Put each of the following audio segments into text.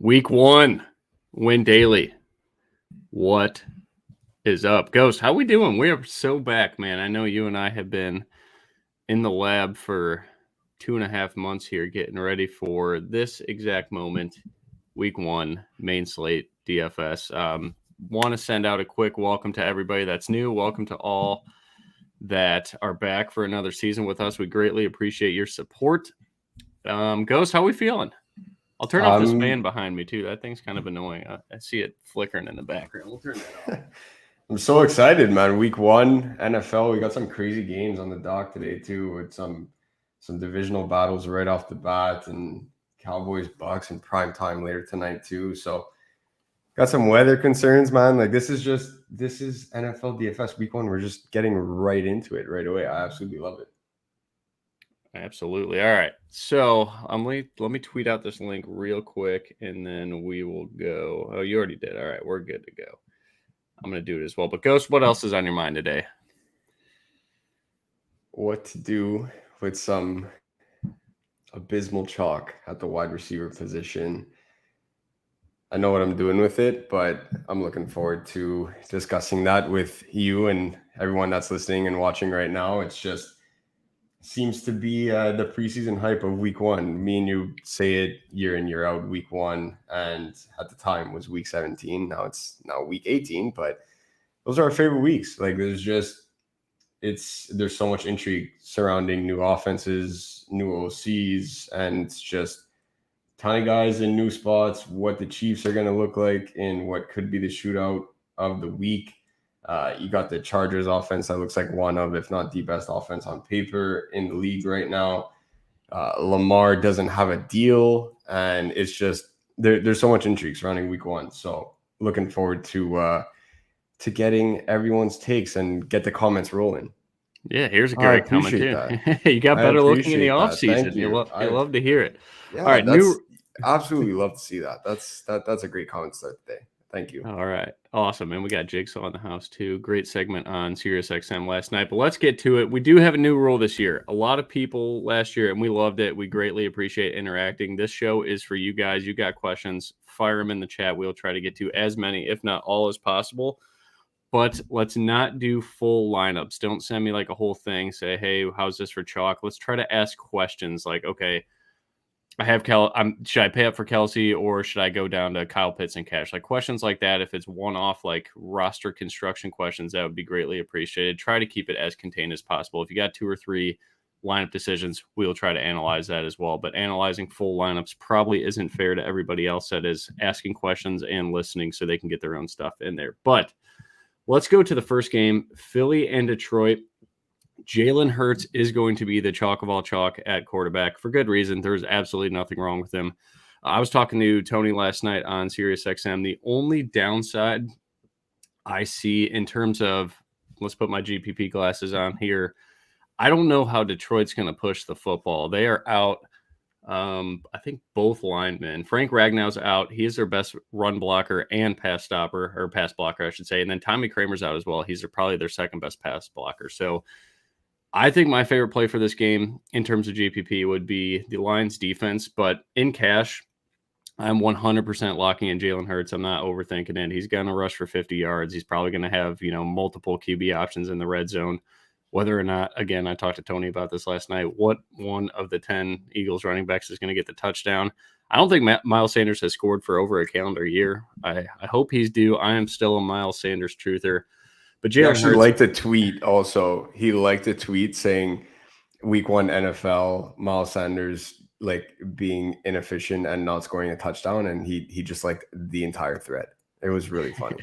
Week 1, Win Daily. What is up? Ghost, how we doing? We are so back, man. I know you and I have been in the lab for 2.5 months here getting ready for this exact moment. Week 1, main slate, DFS. Want to send out a quick welcome to everybody that's new. Welcome to all that are back for another season with us. We greatly appreciate your support. Ghost, how we feeling? I'll turn off this fan behind me, too. That thing's kind of annoying. I see it flickering in the background. We'll turn that off. I'm so excited, man. Week 1, NFL. We got some crazy games on the dock today, too, with some divisional battles right off the bat and Cowboys, Bucks, and prime time later tonight, too. So got some weather concerns, man. Like, this is NFL DFS Week 1. We're just getting right into it right away. I absolutely love it. Absolutely. All right. So let me tweet out this link real quick, and then we will go. Oh, you already did. All right. We're good to go. I'm going to do it as well. But Ghost, what else is on your mind today? What to do with some abysmal chalk at the wide receiver position. I know what I'm doing with it, but I'm looking forward to discussing that with you and everyone that's listening and watching right now. It's just seems to be the preseason hype of week 1. Me and you say it year in, year out, week 1. And at the time was week 17. Now it's week 18, but those are our favorite weeks. Like there's so much intrigue surrounding new offenses, new OCs, and it's just a ton of guys in new spots, what the Chiefs are going to look like in what could be the shootout of the week. You got the Chargers offense that looks like one of, if not the best offense on paper in the league right now. Lamar doesn't have a deal, and it's just there's so much intrigue surrounding week 1. So looking forward to getting everyone's takes and get the comments rolling. Yeah, here's a great comment too. You got better looking in the offseason. You love to hear it. Yeah, all right, absolutely love to see that. That's a great comment start today. Thank you. All right. Awesome. And we got Jigsaw in the house too. Great segment on SiriusXM last night. But let's get to it. We do have a new rule this year. A lot of people last year, and we loved it. We greatly appreciate interacting. This show is for you guys. You got questions, fire them in the chat. We'll try to get to as many, if not all, as possible. But let's not do full lineups. Don't send me like a whole thing. Say, hey, how's this for chalk? Let's try to ask questions like, okay, I have should I pay up for Kelsey or should I go down to Kyle Pitts and cash? Like questions like that. If it's one-off like roster construction questions, that would be greatly appreciated. Try to keep it as contained as possible. If you got 2 or 3 lineup decisions, we'll try to analyze that as well. But analyzing full lineups probably isn't fair to everybody else that is asking questions and listening so they can get their own stuff in there. But let's go to the first game, Philly and Detroit. Jalen Hurts is going to be the chalk of all chalk at quarterback for good reason. There's absolutely nothing wrong with him. I was talking to Tony last night on SiriusXM. The only downside I see in terms of, let's put my GPP glasses on here. I don't know how Detroit's going to push the football. They are out. I think both linemen. Frank Ragnow's out. He is their best run blocker and pass blocker, I should say. And then Tommy Kramer's out as well. He's probably their second best pass blocker. So I think my favorite play for this game in terms of GPP would be the Lions defense, but in cash, I'm 100% locking in Jalen Hurts. I'm not overthinking it. He's going to rush for 50 yards. He's probably going to have, multiple QB options in the red zone. Whether or not, again, I talked to Tony about this last night, what one of the 10 Eagles running backs is going to get the touchdown. I don't think Miles Sanders has scored for over a calendar year. I hope he's due. I am still a Miles Sanders truther. But Jalen Hurts liked the tweet also. He liked the tweet saying week 1 NFL, Miles Sanders like being inefficient and not scoring a touchdown. And he just liked the entire thread. It was really funny.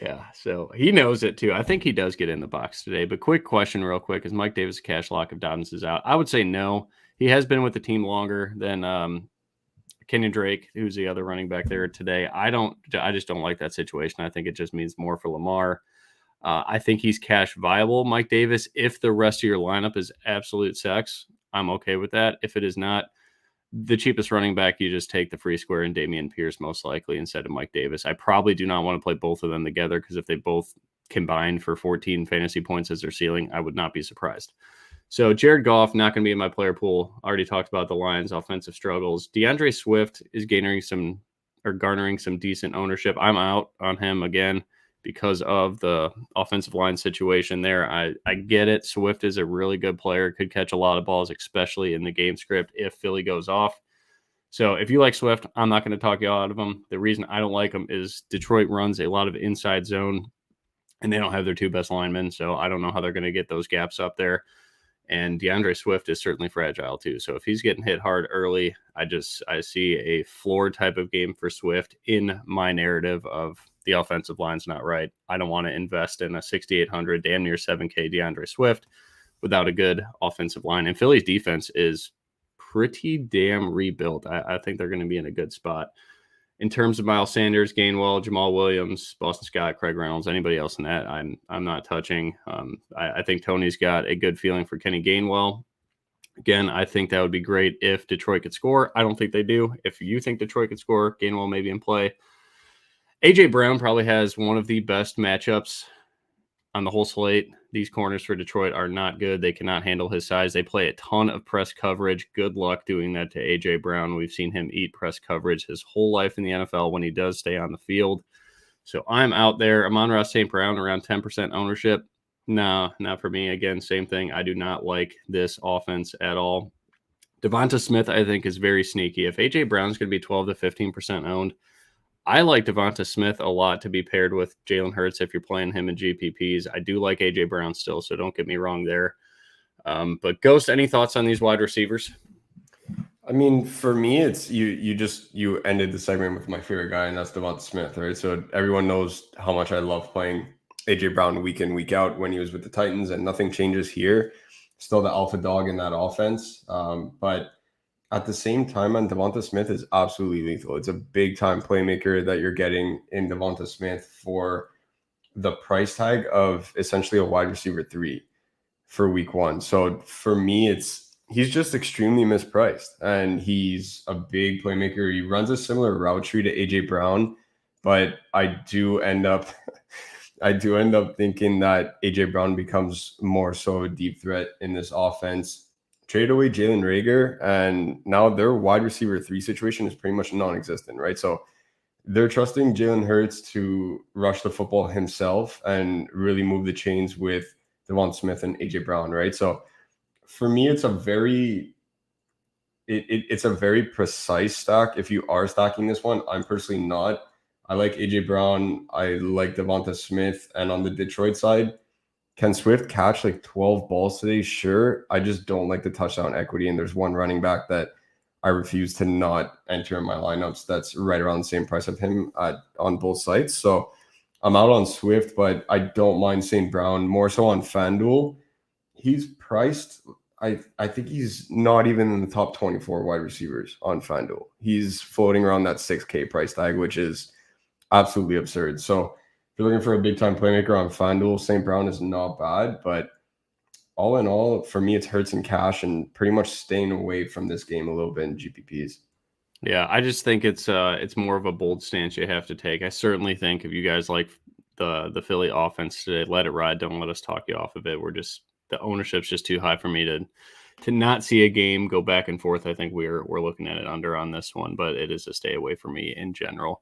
Yeah, so he knows it too. I think he does get in the box today. But quick question real quick. Is Mike Davis a cash lock if Dobbins is out? I would say no. He has been with the team longer than Kenyon Drake, who's the other running back there today. I just don't like that situation. I think it just means more for Lamar. I think he's cash viable. Mike Davis, if the rest of your lineup is absolute sex, I'm okay with that. If it is not, the cheapest running back, you just take the free square and Dameon Pierce most likely instead of Mike Davis. I probably do not want to play both of them together because if they both combine for 14 fantasy points as their ceiling, I would not be surprised. So Jared Goff, not going to be in my player pool. Already talked about the Lions' offensive struggles. DeAndre Swift is garnering some decent ownership. I'm out on him again because of the offensive line situation there. I get it. Swift is a really good player, could catch a lot of balls, especially in the game script if Philly goes off. So if you like Swift, I'm not going to talk you out of him. The reason I don't like him is Detroit runs a lot of inside zone, and they don't have their two best linemen, so I don't know how they're going to get those gaps up there. And DeAndre Swift is certainly fragile too. So if he's getting hit hard early, I see a floor type of game for Swift in my narrative of the offensive line's not right. I don't want to invest in a 6,800, damn near 7K DeAndre Swift without a good offensive line. And Philly's defense is pretty damn rebuilt. I think they're going to be in a good spot. In terms of Miles Sanders, Gainwell, Jamal Williams, Boston Scott, Craig Reynolds, anybody else in that, I'm not touching. I think Tony's got a good feeling for Kenny Gainwell. Again, I think that would be great if Detroit could score. I don't think they do. If you think Detroit could score, Gainwell may be in play. A.J. Brown probably has one of the best matchups on the whole slate. These corners for Detroit are not good. They cannot handle his size. They play a ton of press coverage. Good luck doing that to A.J. Brown. We've seen him eat press coverage his whole life in the NFL when he does stay on the field. So I'm out there. Amon-Ra St. Brown around 10% ownership. No, not for me. Again, same thing. I do not like this offense at all. Devonta Smith, I think, is very sneaky. If A.J. Brown's going to be 12 to 15% owned, I like Devonta Smith a lot to be paired with Jalen Hurts if you're playing him in GPPs. I do like A.J. Brown still, so don't get me wrong there. But Ghost, any thoughts on these wide receivers? I mean, for me, it's you ended the segment with my favorite guy, and that's Devonta Smith, right? So everyone knows how much I love playing A.J. Brown week in, week out when he was with the Titans, and nothing changes here. Still the alpha dog in that offense. But at the same time, man, Devonta Smith is absolutely lethal. It's a big-time playmaker that you're getting in Devonta Smith for the price tag of essentially a wide receiver 3 for week 1. So for me, he's just extremely mispriced, and he's a big playmaker. He runs a similar route tree to A.J. Brown, but I do end up thinking that A.J. Brown becomes more so a deep threat in this offense. Trade away Jalen Reagor, and now their wide receiver 3 situation is pretty much non-existent, right? So they're trusting Jalen Hurts to rush the football himself and really move the chains with Devonta Smith and A.J. Brown, right? So for me, it's a very precise stack. If you are stacking this one, I'm personally not. I like A.J. Brown. I like Devonta Smith. And on the Detroit side, can Swift catch like 12 balls today? Sure. I just don't like the touchdown equity. And there's one running back that I refuse to not enter in my lineups that's right around the same price of him on both sites. So I'm out on Swift, but I don't mind St. Brown more so on FanDuel. He's priced. I think he's not even in the top 24 wide receivers on FanDuel. He's floating around that 6K price tag, which is absolutely absurd. So if you're looking for a big-time playmaker on FanDuel, St. Brown is not bad, but all in all, for me, it's Hurts and cash and pretty much staying away from this game a little bit in GPPs. Yeah, I just think it's more of a bold stance you have to take. I certainly think if you guys like the Philly offense today, let it ride. Don't let us talk you off of it. The ownership's just too high for me to not see a game go back and forth. I think we're looking at it under on this one, but it is a stay away for me in general.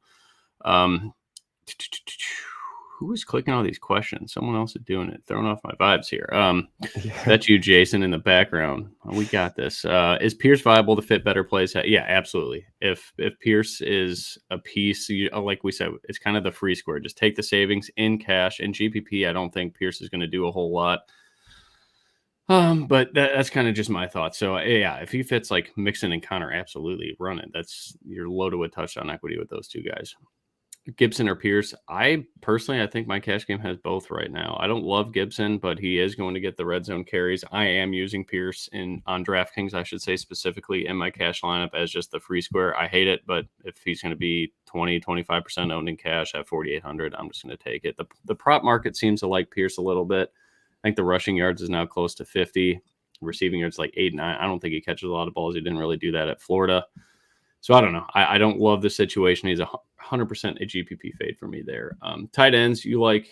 Who is clicking all these questions? Someone else is doing it, throwing off my vibes here. That's you, Jason, in the background. We got this. Is Pierce viable to fit better plays? Yeah, absolutely. If Pierce is a piece, like we said, it's kind of the free square. Just take the savings in cash. In GPP, I don't think Pierce is going to do a whole lot. But that's kind of just my thoughts. So yeah, if he fits like Mixon and Connor, absolutely run it. You're loaded with touchdown equity with those two guys. Gibson or Pierce, I think my cash game has both right now. I don't love Gibson, but he is going to get the red zone carries. I am using Pierce on DraftKings, I should say, specifically in my cash lineup as just the free square. I hate it, but if he's going to be 20-25% owned in cash at 4,800, I'm just going to take it. The prop market seems to like Pierce a little bit. I think the rushing yards is now close to 50. Receiving yards like 8-9. I don't think he catches a lot of balls. He didn't really do that at Florida. So I don't know. I don't love the situation. He's 100% a GPP fade for me there. Tight ends, you like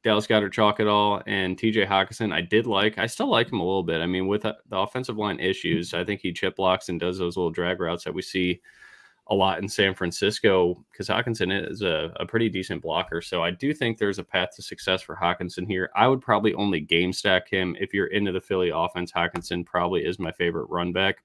Dallas Goedert chalk it all, and TJ Hawkinson, I still like him a little bit. I mean, with the offensive line issues, I think he chip blocks and does those little drag routes that we see a lot in San Francisco, because Hawkinson is a pretty decent blocker. So I do think there's a path to success for Hawkinson here. I would probably only game stack him. If you're into the Philly offense, Hawkinson probably is my favorite run back.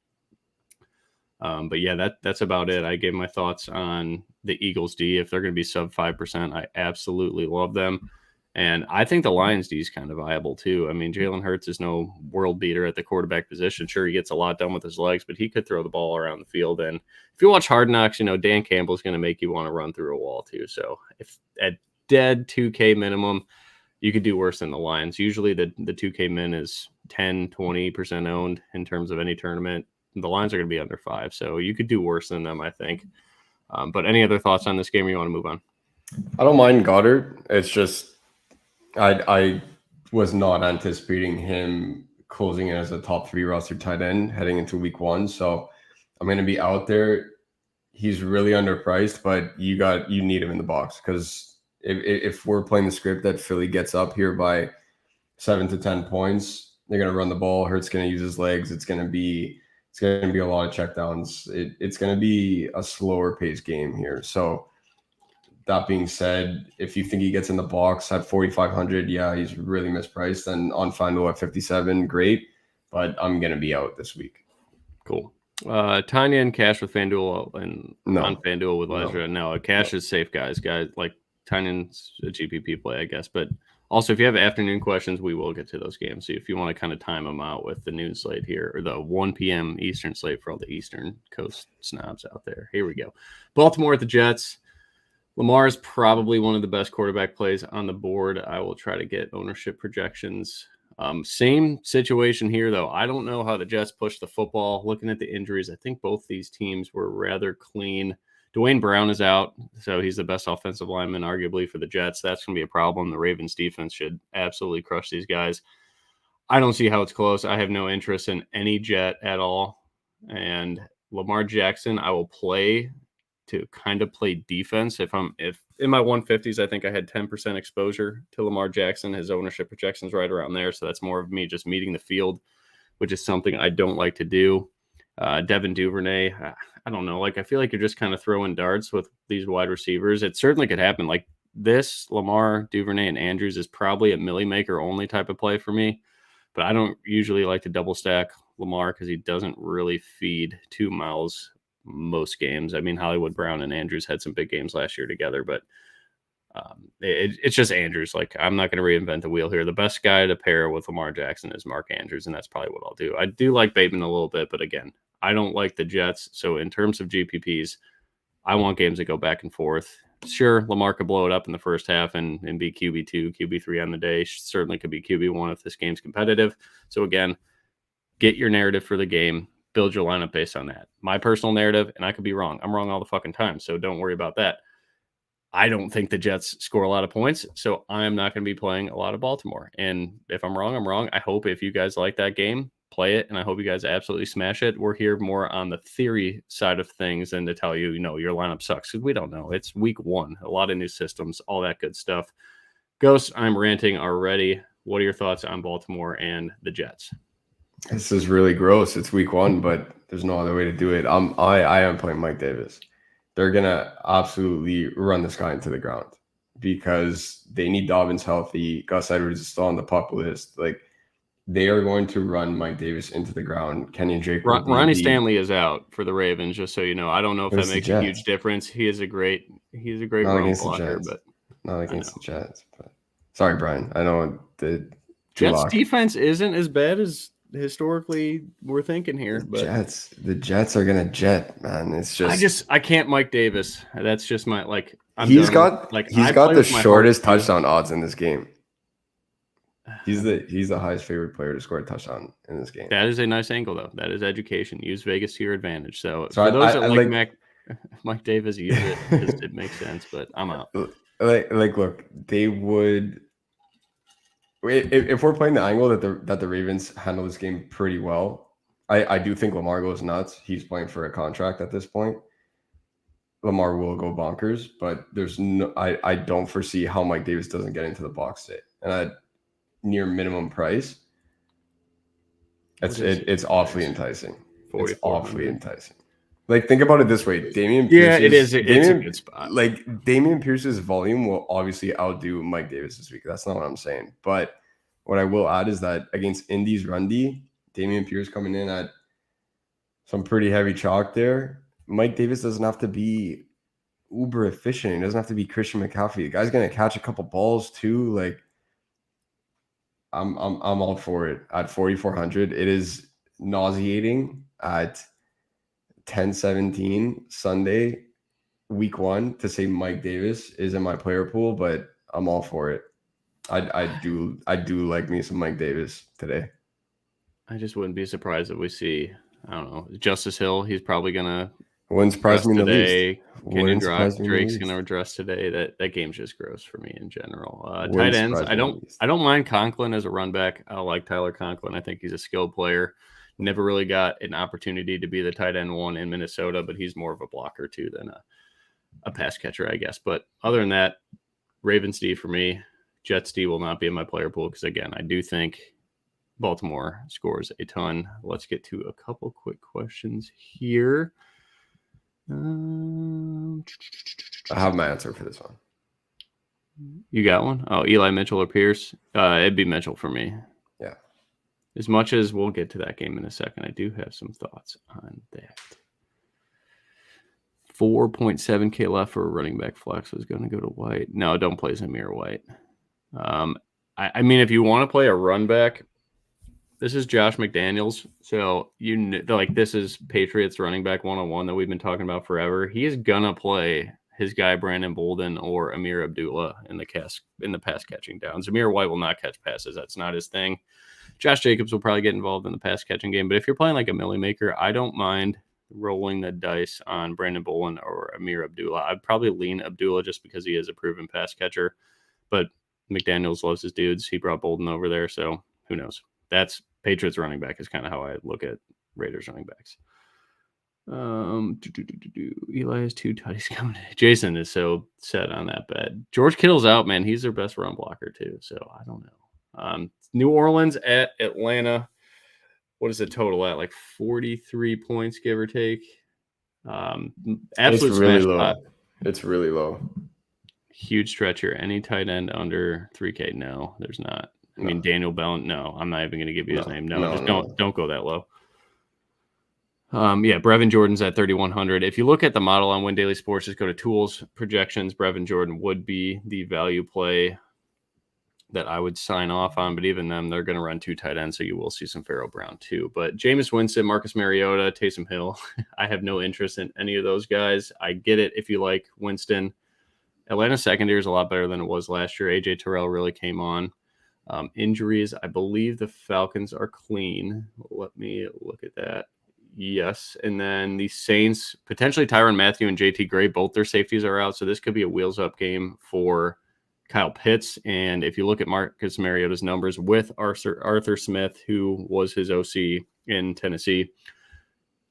But yeah, that's about it. I gave my thoughts on the Eagles D. If they're going to be sub 5%, I absolutely love them. And I think the Lions D is kind of viable too. I mean, Jalen Hurts is no world beater at the quarterback position. Sure, he gets a lot done with his legs, but he could throw the ball around the field. And if you watch Hard Knocks, Dan Campbell is going to make you want to run through a wall too. So if at dead 2K minimum, you could do worse than the Lions. Usually the 2K min is 10, 20% owned in terms of any tournament. The Lions are going to be under 5, so you could do worse than them, I think. But any other thoughts on this game, or you want to move on? I don't mind Goddard. It's just I was not anticipating him closing in as a top 3 roster tight end heading into week 1. So I'm going to be out there. He's really underpriced, but you need him in the box, because if we're playing the script that Philly gets up here by 7 to 10 points, they're going to run the ball. Hurts going to use his legs. It's going to be a lot of checkdowns. It's going to be a slower paced game here. So that being said, if you think he gets in the box at 4,500, yeah, he's really mispriced. And on FanDuel at 57, great. But I'm going to be out this week. Cool. Tanya and cash with FanDuel and on FanDuel with Leisure. No, cash is safe, guys. Like Tanyan's a GPP play, I guess. But also, if you have afternoon questions, we will get to those games. So if you want to kind of time them out with the noon slate here, or the 1 p.m. Eastern slate for all the Eastern Coast snobs out there. Here we go. Baltimore at the Jets. Lamar is probably one of the best quarterback plays on the board. I will try to get ownership projections. Same situation here, though. I don't know how the Jets push the football. Looking at the injuries, I think both these teams were rather clean. Dwayne Brown is out, so he's the best offensive lineman, arguably, for the Jets. That's going to be a problem. The Ravens defense should absolutely crush these guys. I don't see how it's close. I have no interest in any Jet at all. And Lamar Jackson, I will play to kind of play defense. If in my 150s, I think I had 10% exposure to Lamar Jackson. His ownership projection's right around there. So that's more of me just meeting the field, which is something I don't like to do. Devin Duvernay, I don't know. Like, I feel like you're just kind of throwing darts with these wide receivers. It certainly could happen. Like this, Lamar, Duvernay, and Andrews is probably a milli maker only type of play for me. But I don't usually like to double stack Lamar because he doesn't really feed 2 miles most games. I mean, Hollywood Brown and Andrews had some big games last year together, but it's just Andrews. Like, I'm not going to reinvent the wheel here. The best guy to pair with Lamar Jackson is Mark Andrews, and that's probably what I'll do. I do like Bateman a little bit, but again, I don't like the Jets. So in terms of GPPs, I want games that go back and forth. Sure, Lamar could blow it up in the first half and be QB2, QB3 on the day. Certainly could be QB1 if this game's competitive. So again, get your narrative for the game. Build your lineup based on that. My personal narrative, and I could be wrong. I'm wrong all the fucking time, so don't worry about that. I don't think the Jets score a lot of points, so I'm not going to be playing a lot of Baltimore. And if I'm wrong, I'm wrong. I hope if you guys like that game, play it, and I hope you guys absolutely smash it. We're here more on the theory side of things than to tell you, your lineup sucks, because we don't know. It's week 1, a lot of new systems, all that good stuff. Ghost, I'm ranting already. What are your thoughts on Baltimore and the Jets? This is really gross. It's week 1, but there's no other way to do it. I am playing Mike Davis. They're gonna absolutely run this guy into the ground because they need Dobbins healthy. Gus Edwards is still on the pup list. Like, they are going to run Mike Davis into the ground. Kenny Drake. Ronnie Stanley is out for the Ravens, just so you know. I don't know if that makes a huge difference. He's a great run blocker, but not against the Jets. But sorry, Brian. I know the Jets defense isn't as bad as historically we're thinking here, but the Jets are gonna jet, man. It's just I can't Mike Davis. That's just my he's got the shortest touchdown odds in this game. He's the highest favorite player to score a touchdown in this game. That is a nice angle, though. That is education. Use Vegas to your advantage. So for those that like Mike Davis, use it because it makes sense. But I'm out. Look, they would. If we're playing the angle that the Ravens handle this game pretty well, I do think Lamar goes nuts. He's playing for a contract at this point. Lamar will go bonkers, but I don't foresee how Mike Davis doesn't get into the box today. And at near minimum price, it's awfully enticing. It's awfully enticing. Like, think about it this way. Dameon Pierce. Yeah, it is. It's a good spot. Like, Dameon Pierce's volume will obviously outdo Mike Davis this week. That's not what I'm saying. But what I will add is that against Indy's run D, Dameon Pierce coming in at some pretty heavy chalk there. Mike Davis doesn't have to be uber efficient. He doesn't have to be Christian McCaffrey. The guy's gonna catch a couple balls too. Like, I'm all for it at 4,400. It is nauseating at 10-17 Sunday, week 1, to say Mike Davis is in my player pool, but I'm all for it. I do like me some Mike Davis today. I just wouldn't be surprised if we see, I don't know, Justice Hill. He's probably gonna wouldn't surprise me today. Kenyon Drake's gonna address today. That game's just gross for me in general. Tight ends, I don't mind Conklin as a run back. I like Tyler Conklin. I think he's a skilled player. Never really got an opportunity to be the tight end one in Minnesota, but he's more of a blocker too than a pass catcher, I guess. But other than that, Ravens D for me. Jets D will not be in my player pool because, again, I do think Baltimore scores a ton. Let's get to a couple quick questions here. I have my answer for this one. You got one? Oh, Eli Mitchell or Pierce? It'd be Mitchell for me. Yeah. As much as we'll get to that game in a second, I do have some thoughts on that. 4.7K left for a running back flex. Was going to go to White. No, don't play Zamir White. I mean, if you want to play a run back, this is Josh McDaniels. So this is Patriots running back 101 that we've been talking about forever. He is gonna play his guy Brandon Bolden or Amir Abdullah in the pass catching down. Zamir White will not catch passes. That's not his thing. Josh Jacobs will probably get involved in the pass catching game. But if you're playing like a Millie Maker, I don't mind rolling the dice on Brandon Bolden or Amir Abdullah. I'd probably lean Abdullah just because he is a proven pass catcher. But McDaniels loves his dudes. He brought Bolden over there, so who knows? That's Patriots running back is kind of how I look at Raiders running backs. Eli has 2 tutties coming. Jason is so set on that bet. George Kittle's out, man. He's their best run blocker too, so I don't know. New Orleans at Atlanta. What is the total at? Like 43 points, give or take. Absolute really smash low. pot. It's really low. Huge stretcher. Any tight end under 3K? No, there's not. I mean, Daniel Bell. No, I'm not even going to give you his name. Don't go that low. Brevin Jordan's at 3,100. If you look at the model on Win Daily Sports, just go to Tools Projections. Brevin Jordan would be the value play that I would sign off on, but even them, they're going to run 2 tight ends, so you will see some Pharaoh Brown too. But Jameis Winston, Marcus Mariota, Taysom Hill, I have no interest in any of those guys. I get it if you like Winston. Atlanta's secondary is a lot better than it was last year. AJ Terrell really came on. Injuries, I believe the Falcons are clean. Let me look at that. Yes. And then the Saints, potentially Tyrann Mathieu and JT Gray, both their safeties are out. So this could be a wheels up game for Kyle Pitts. And if you look at Marcus Mariota's numbers with Arthur Smith, who was his OC in Tennessee,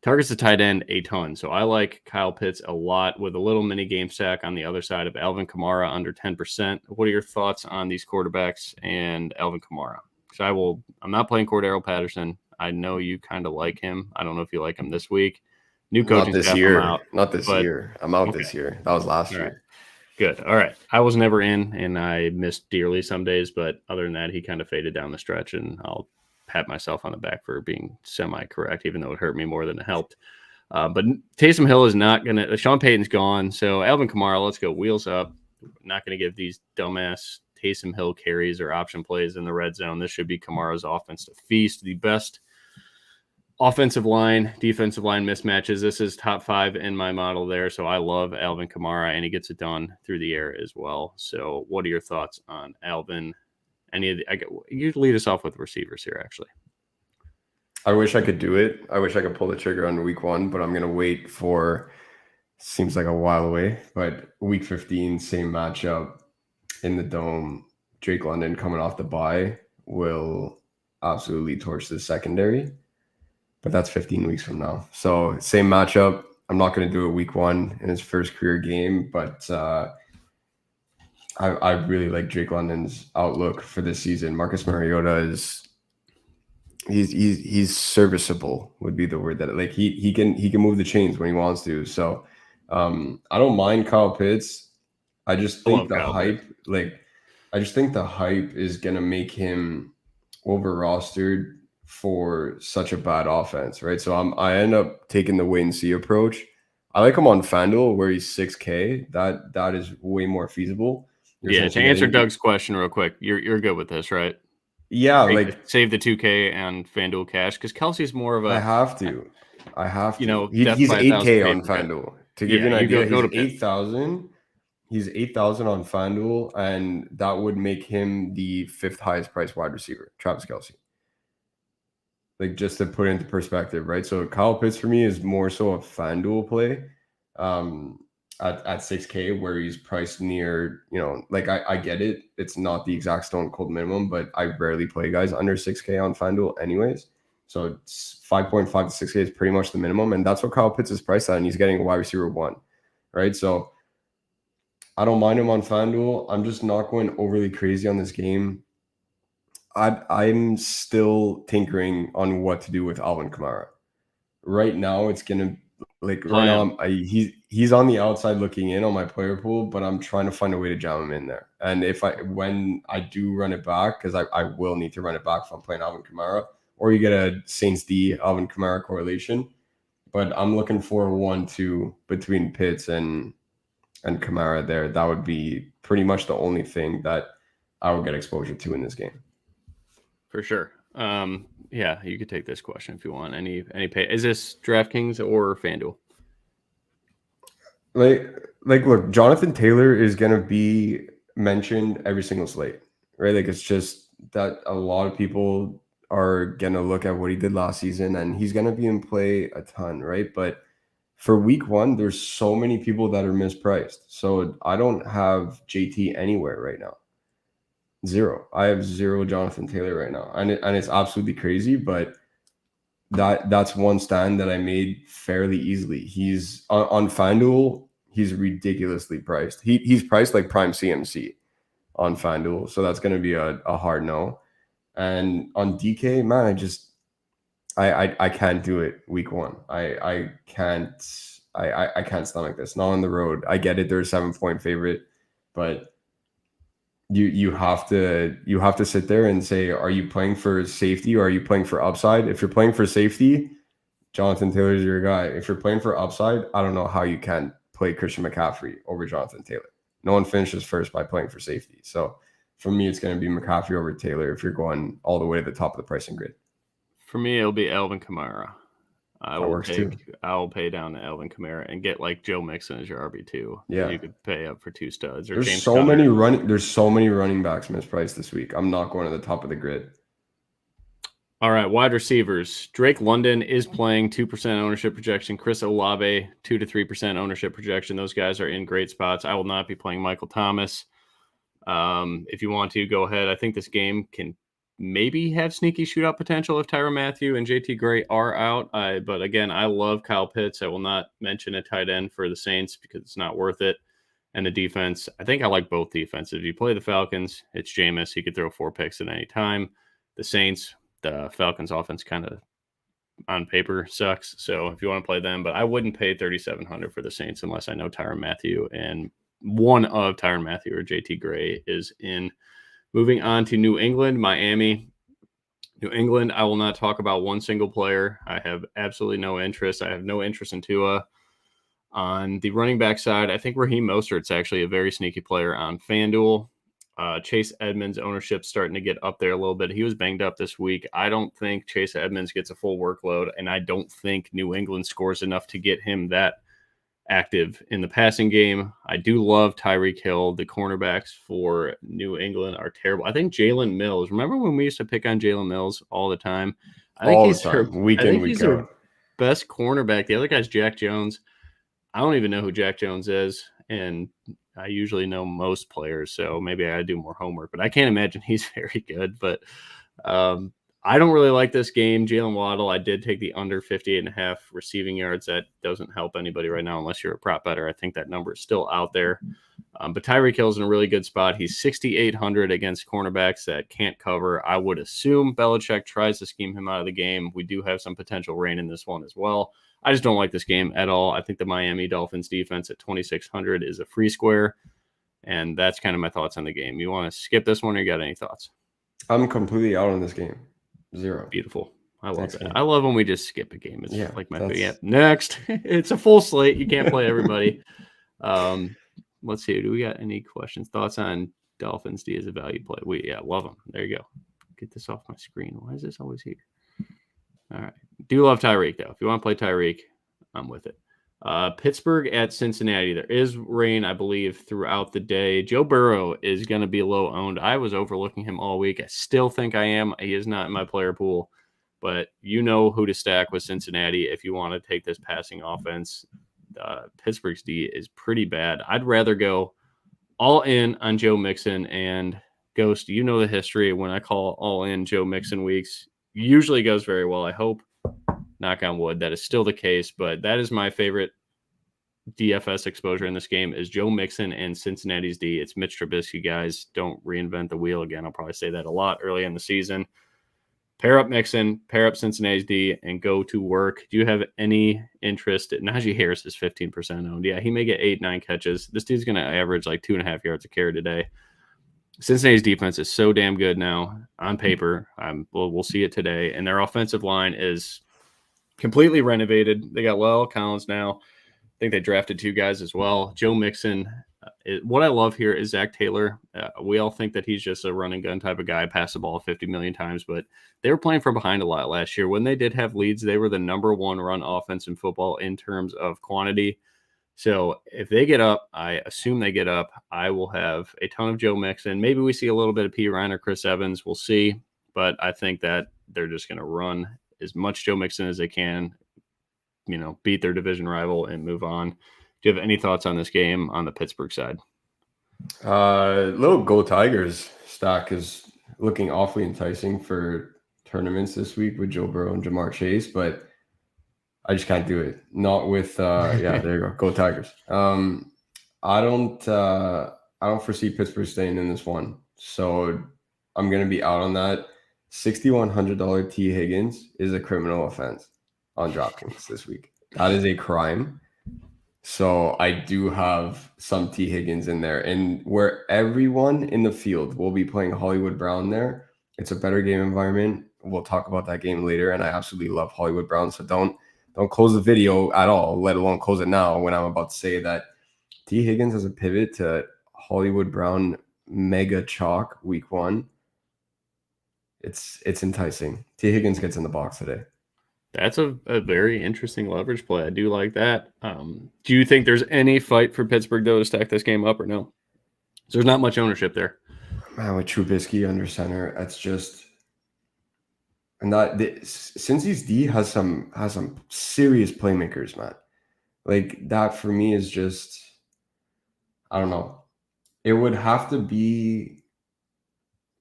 targets the tight end a ton. So I like Kyle Pitts a lot with a little mini game stack on the other side of Alvin Kamara under 10%. What are your thoughts on these quarterbacks and Alvin Kamara? Because I'm not playing Cordero Patterson. I know you kind of like him. I don't know if you like him this week. New coaching staff. Not this year. I'm out this year. That was last year. Right. Good. All right. I was never in, and I missed dearly some days, but other than that, he kind of faded down the stretch, and I'll pat myself on the back for being semi-correct, even though it hurt me more than it helped. But Taysom Hill is not going to – Sean Payton's gone. So Alvin Kamara, let's go wheels up. Not going to give these dumbass Taysom Hill carries or option plays in the red zone. This should be Kamara's offense to feast. The best offensive line, defensive line mismatches. This is top 5 in my model there. So I love Alvin Kamara, and he gets it done through the air as well. So what are your thoughts on Alvin? You lead us off with receivers here, actually. I wish I could do it. I wish I could pull the trigger on week 1, but I'm going to wait for, seems like a while away, but week 15, same matchup in the Dome. Drake London coming off the bye will absolutely torch the secondary, but that's 15 weeks from now. So same matchup. I'm not going to do it week 1 in his first career game, but I really like Drake London's outlook for this season. Marcus Mariota is he's serviceable would be the word that like he can move the chains when he wants to. So I don't mind Kyle Pitts. I just think the hype, is gonna make him over rostered for such a bad offense, right? So I end up taking the wait and see approach. I like him on FanDuel where he's 6K. That is way more feasible. Yeah, to answer Doug's question real quick, you're good with this, right? Yeah, save the 2K and FanDuel cash because Kelsey's more of a. I have to. You know, he's 8K on FanDuel. To give you an idea, he's 8,000. He's 8,000 on FanDuel, and that would make him the 5th highest priced wide receiver, Travis Kelce. Like just to put it into perspective, right? So Kyle Pitts for me is more so a FanDuel play. At 6K where he's priced near, like I get it. It's not the exact stone cold minimum, but I rarely play guys under 6K on FanDuel anyways. So it's 5.5 to 6K is pretty much the minimum. And that's what Kyle Pitts is priced at. And he's getting a wide receiver 1, right? So I don't mind him on FanDuel. I'm just not going overly crazy on this game. I'm still tinkering on what to do with Alvin Kamara. Right now, it's going to right now, he's on the outside looking in on my player pool, but I'm trying to find a way to jam him in there. And when I do run it back, because I will need to run it back if I'm playing Alvin Kamara, or you get a Saints D Alvin Kamara correlation. But I'm looking for 1-2 between Pitts and Kamara there. That would be pretty much the only thing that I would get exposure to in this game. For sure. Yeah, you could take this question if you want. Any pay? Is this DraftKings or FanDuel? Look, Jonathan Taylor is gonna be mentioned every single slate, right? Like it's just that a lot of people are gonna look at what he did last season, and he's gonna be in play a ton, right? But for week 1, there's so many people that are mispriced. So I don't have JT anywhere right now. 0. I have 0 Jonathan Taylor right now, and it's absolutely crazy. But that's one stand that I made fairly easily. He's on FanDuel. He's ridiculously priced. He's priced like prime CMC on FanDuel, so that's going to be a hard no. And on DK, man, I can't do it week 1. I can't stomach this. Not on the road. I get it. They're a 7-point favorite, but you have to sit there and say, are you playing for safety or are you playing for upside? If you're playing for safety, Jonathan Taylor's your guy. If you're playing for upside, I don't know how you can play Christian McCaffrey over Jonathan Taylor. No one finishes first by playing for safety. So for me, it's going to be McCaffrey over Taylor if you're going all the way to the top of the pricing grid. For me, it'll be Alvin Kamara. I'll pay down to Alvin Kamara and get like Joe Mixon as your RB2. Yeah, you could pay up for 2 studs. Or there's James so many running backs mispriced this week. I'm not going to the top of the grid. All right, wide receivers. Drake London is playing 2% ownership projection. Chris Olave 2 to 3% ownership projection. Those guys are in great spots. I will not be playing Michael Thomas. If you want to, go ahead. I think this game can maybe have sneaky shootout potential if Tyrann Mathieu and JT Gray are out. But again, I love Kyle Pitts. I will not mention a tight end for the Saints because it's not worth it. And the defense, I think I like both defenses. If you play the Falcons, it's Jameis. He could throw 4 picks at any time. The Saints, the Falcons offense kind of on paper sucks. So if you want to play them, but I wouldn't pay $3,700 for the Saints unless I know Tyrann Mathieu and one of Tyrann Mathieu or JT Gray is in. Moving on to New England, Miami. New England, I will not talk about one single player. I have absolutely no interest. I have no interest in Tua. On the running back side, I think Raheem Mostert's actually a very sneaky player on FanDuel. Chase Edmonds' ownership starting to get up there a little bit. He was banged up this week. I don't think Chase Edmonds gets a full workload, and I don't think New England scores enough to get him that active in the passing game. I do love Tyreek Hill. The cornerbacks for New England are terrible. I think Jalen Mills. Remember when we used to pick on Jalen Mills all the time? I think he's our best cornerback. The other guy's Jack Jones. I don't even know who Jack Jones is, and I usually know most players, so maybe I do more homework. But I can't imagine he's very good. But I don't really like this game. Jalen Waddle, I did take the under 58.5 receiving yards. That doesn't help anybody right now unless you're a prop better. I think that number is still out there. But Tyreek Hill's in a really good spot. He's 6,800 against cornerbacks that can't cover. I would assume Belichick tries to scheme him out of the game. We do have some potential rain in this one as well. I just don't like this game at all. I think the Miami Dolphins defense at 2,600 is a free square. And that's kind of my thoughts on the game. You want to skip this one or you got any thoughts? I'm completely out on this game. 0. Beautiful. I love that. I love when we just skip a game. It's like my favorite. Yeah. Next. It's a full slate. You can't play everybody. Let's see. Do we got any questions? Thoughts on Dolphins D as a value play? Love them. There you go. Get this off my screen. Why is this always here? All right. Do love Tyreek, though. If you want to play Tyreek, I'm with it. Pittsburgh at Cincinnati. There is rain, I believe, throughout the day. Joe Burrow is going to be low owned. I was overlooking him all week. I still think I am. He is not in my player pool, but you know who to stack with Cincinnati if you want to take this passing offense. Pittsburgh's D is pretty bad. I'd rather go all in on Joe Mixon and Ghost. You know the history. When I call all in Joe Mixon weeks, usually goes very well. I hope, knock on wood, that is still the case, but that is my favorite DFS exposure in this game is Joe Mixon and Cincinnati's D. It's Mitch Trubisky, guys. Don't reinvent the wheel again. I'll probably say that a lot early in the season. Pair up Mixon, pair up Cincinnati's D, and go to work. Do you have any interest? Najee Harris is 15% owned. Yeah, he may get 8-9 catches. This dude's going to average like 2.5 yards a carry today. Cincinnati's defense is so damn good now on paper. We'll see it today. And their offensive line is completely renovated. They got Lyle Collins now. I think they drafted 2 guys as well. Joe Mixon. What I love here is Zach Taylor. We all think that he's just a run and gun type of guy, pass the ball 50 million times, but they were playing from behind a lot last year. When they did have leads, they were the number 1 run offense in football in terms of quantity. So if they get up, I assume they get up, I will have a ton of Joe Mixon. Maybe we see a little bit of P. Ryan or Chris Evans. We'll see. But I think that they're just going to run as much Joe Mixon as they can, beat their division rival and move on. Do you have any thoughts on this game on the Pittsburgh side? Little Go Tigers stock is looking awfully enticing for tournaments this week with Joe Burrow and Jamar Chase, but I just can't do it. Not with there you go. Go Tigers. I don't foresee Pittsburgh staying in this one. So I'm gonna be out on that. $6,100 T. Higgins is a criminal offense on DraftKings this week. That is a crime. So I do have some T. Higgins in there. And where everyone in the field will be playing Hollywood Brown there, it's a better game environment. We'll talk about that game later. And I absolutely love Hollywood Brown. So don't close the video at all, let alone close it now when I'm about to say that T. Higgins has a pivot to Hollywood Brown mega chalk week 1. It's enticing. T. Higgins gets in the box today. That's a very interesting leverage play. I do like that. Do you think there's any fight for Pittsburgh, though, to stack this game up or no? So there's not much ownership there. Man, with Trubisky under center, that's just – and that Cincy's D has some serious playmakers, man. Like, that for me is just – I don't know. It would have to be –